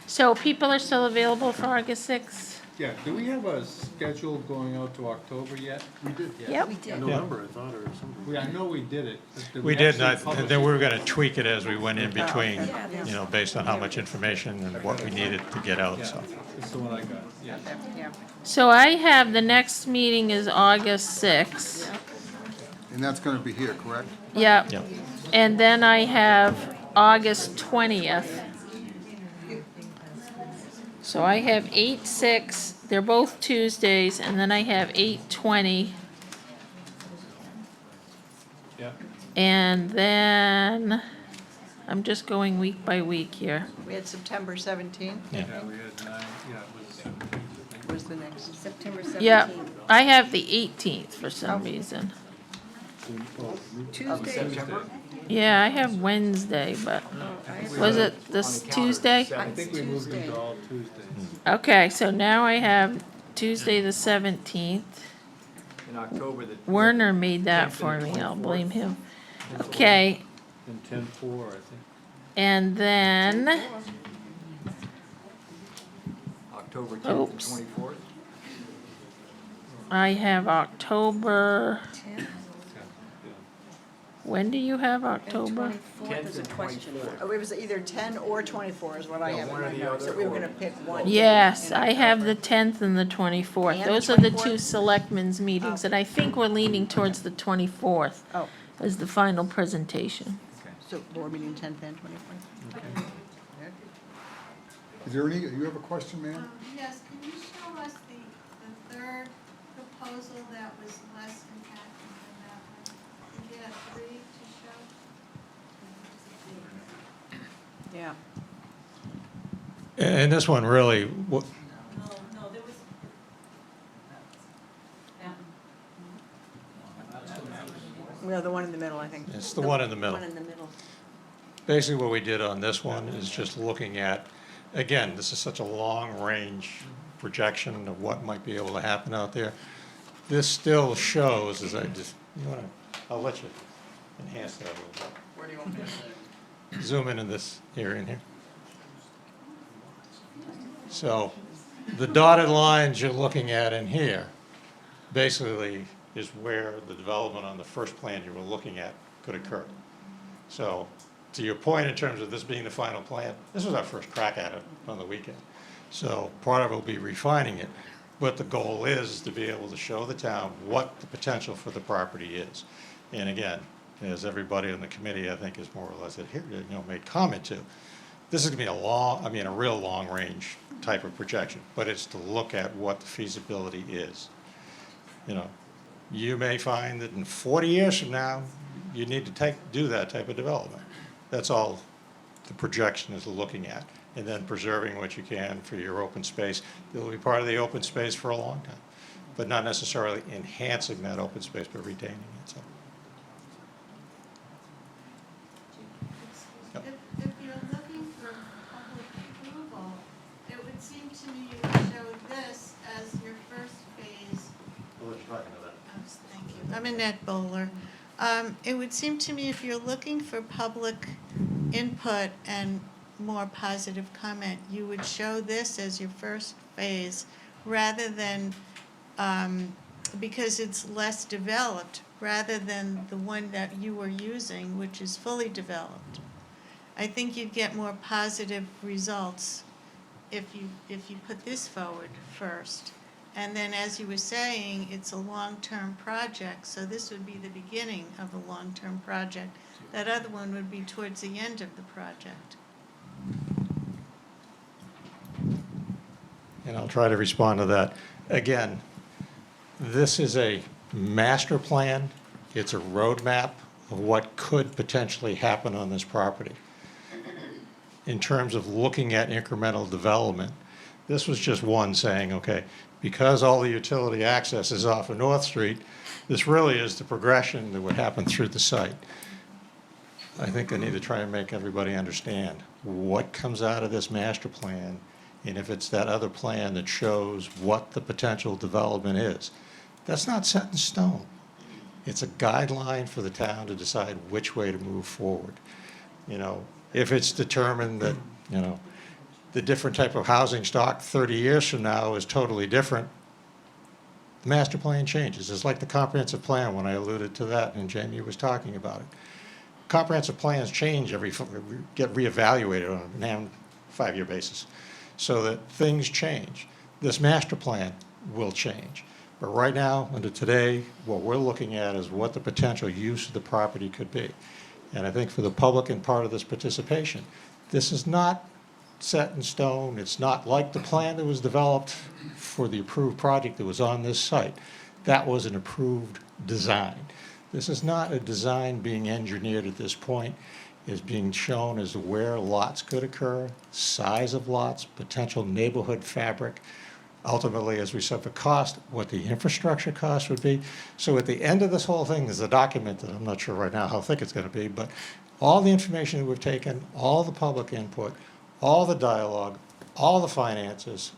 So people are still available for August 6th? Yeah, do we have a schedule going out to October yet? We did. Yep. November, I thought, or something. I know we did it. but We did, actually and publish then it? we were going to tweak it as we went in between, Yeah. you know, based on how much information and what we needed to get out, Yeah, so. that's the one I got, yeah. Yeah. So I have, the next meeting is August 6th. And that's gonna be here, correct? Yep. Yep. And then I have August 20th. So I have 8/6, they're both Tuesdays, and then I have 8/20. Yeah. And then, I'm just going week by week here. We had September 17th, Yeah. Yeah, we had 9, yeah, it was 17th, I think. was the next. September 17th. Yeah, I have the 18th for some reason. Tuesday. Yeah, I have Wednesday, but was it this Tuesday? I think we moved them to all Tuesdays. Okay, so now I have Tuesday the 17th. In October, the. Werner made that for me, I'll blame him. Okay, And 10/4, I think. and then, October 10th and Oops. 24th. I have October, when do you have October? 10th and 24th. Oh, it was either 10 or 24 is what I have in one or my the notes, so other, we were or- gonna pick one. Yes, in I have October. the 10th and the 24th. And the Those are the 24th? two selectmen's meetings, and I think we're leaning towards the 24th Oh, as the final presentation. so board meeting 10th and 24th. Is there any, you have a question, ma'am? Yes, can you show us the third proposal that was less impactful than that one? Did you have 3 to show? Yeah. And this one really, No, there was. Well, the one in the middle, I think. it's the one in the middle. One in the middle. Basically, what we did on this one is just looking at, again, this is such a long-range projection of what might be able to happen out there. This still shows, as I just, I'll let you enhance that a little bit. Where do you want me to? Zoom in this area in here. So the dotted lines you're looking at in here basically is where the development on the first plan you were looking at could occur. So to your point in terms of this being the final plan, this was our first crack at it on the weekend. So part of it will be refining it, but the goal is to be able to show the town what the potential for the property is. And again, as everybody on the committee, I think, is more or less adhered, made comment to, this is gonna be a real long-range type of projection, but it's to look at what the feasibility is. You may find that in 40 years from now, you need to do that type of development. That's all the projection is looking at, and then preserving what you can for your open space. It'll be part of the open space for a long time, but not necessarily enhancing that open space, but retaining it, so. Yep. If you're looking for public approval, it would seem to me you would show this as your first phase. Thank you. I'm Annette Bowler. It would seem to me if you're looking for public input and more positive comment, you would show this as your first phase rather than, because it's less developed, rather than the one that you were using, which is fully developed. I think you'd get more positive results if you put this forward first. And then, as you were saying, it's a long-term project, so this would be the beginning of a long-term project. That other one would be towards the end of the project. And I'll try to respond to that. Again, this is a master plan. It's a roadmap of what could potentially happen on this property. In terms of looking at incremental development, this was just one saying, okay, because all the utility access is off of North Street, this really is the progression that would happen through the site. I think I need to try and make everybody understand what comes out of this master plan And if it's that other plan that shows what the potential development is, that's not set in stone. It's a guideline for the town to decide which way to move forward. You know, if it's determined that, you know, the different type of housing stock 30 years from now is totally different, the master plan changes. It's like the comprehensive plan when I alluded to that and Jamie was talking about it. Comprehensive plans change get reevaluated on a 5-year basis so that things change. This master plan will change. But right now, under today, what we're looking at is what the potential use of the property could be. And I think for the public and part of this participation, this is not set in stone. It's not like the plan that was developed for the approved project that was on this site. That was an approved design. This is not a design being engineered at this point. It's being shown as where lots could occur, size of lots, potential neighborhood fabric, ultimately, as we said, the cost, what the infrastructure cost would be. So at the end of this whole thing, there's a document that I'm not sure right now how thick it's going to be, but all the information that we've taken, all the public input, all the dialogue, all the finances,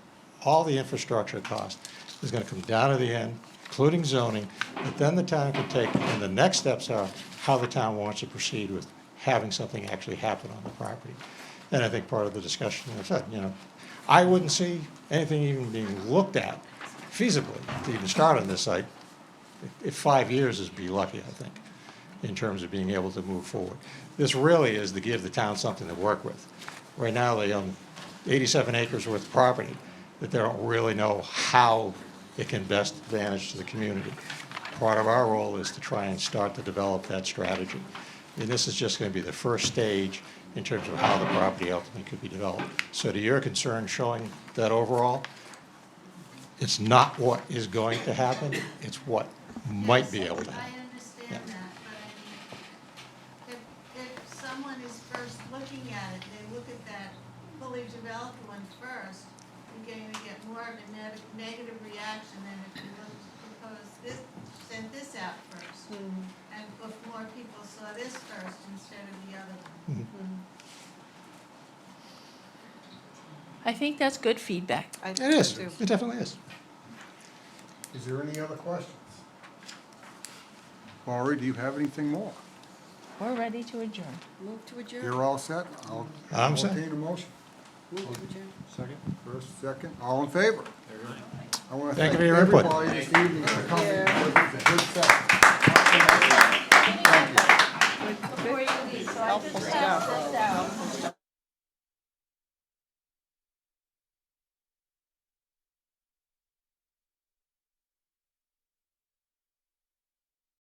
all the infrastructure cost is going to come down to the end, including zoning, that then the town can take, and the next steps are how the town wants to proceed with having something actually happen on the property. And I think part of the discussion, I said, you know, I wouldn't see anything even being looked at feasibly to even start on this site. If 5 years is be lucky, I think, in terms of being able to move forward. This really is to give the town something to work with. Right now, they own 87 acres worth of property that they don't really know how it can best advantage to the community. Part of our role is to try and start to develop that strategy. And this is just going to be the first stage in terms of how the property ultimately could be developed. So to your concern, showing that overall, it's not what is going to happen, it's what might be able to happen. I understand that, but I mean, if someone is first looking at it, they look at that fully developed one first, you're going to get more of a negative reaction than if you propose this, sent this out first. And if more people saw this first instead of the other one. I think that's good feedback. It is, it definitely is. Is there any other questions? Laurie, do you have anything more? We're ready to adjourn. Move to adjourn. You're all set? I'm set. Entertain a motion. Move to adjourn. Second. First, second, all in favor? I want to Thank you thank for your input. everybody this evening for coming. It was a good session. Thank you. Helpful stuff.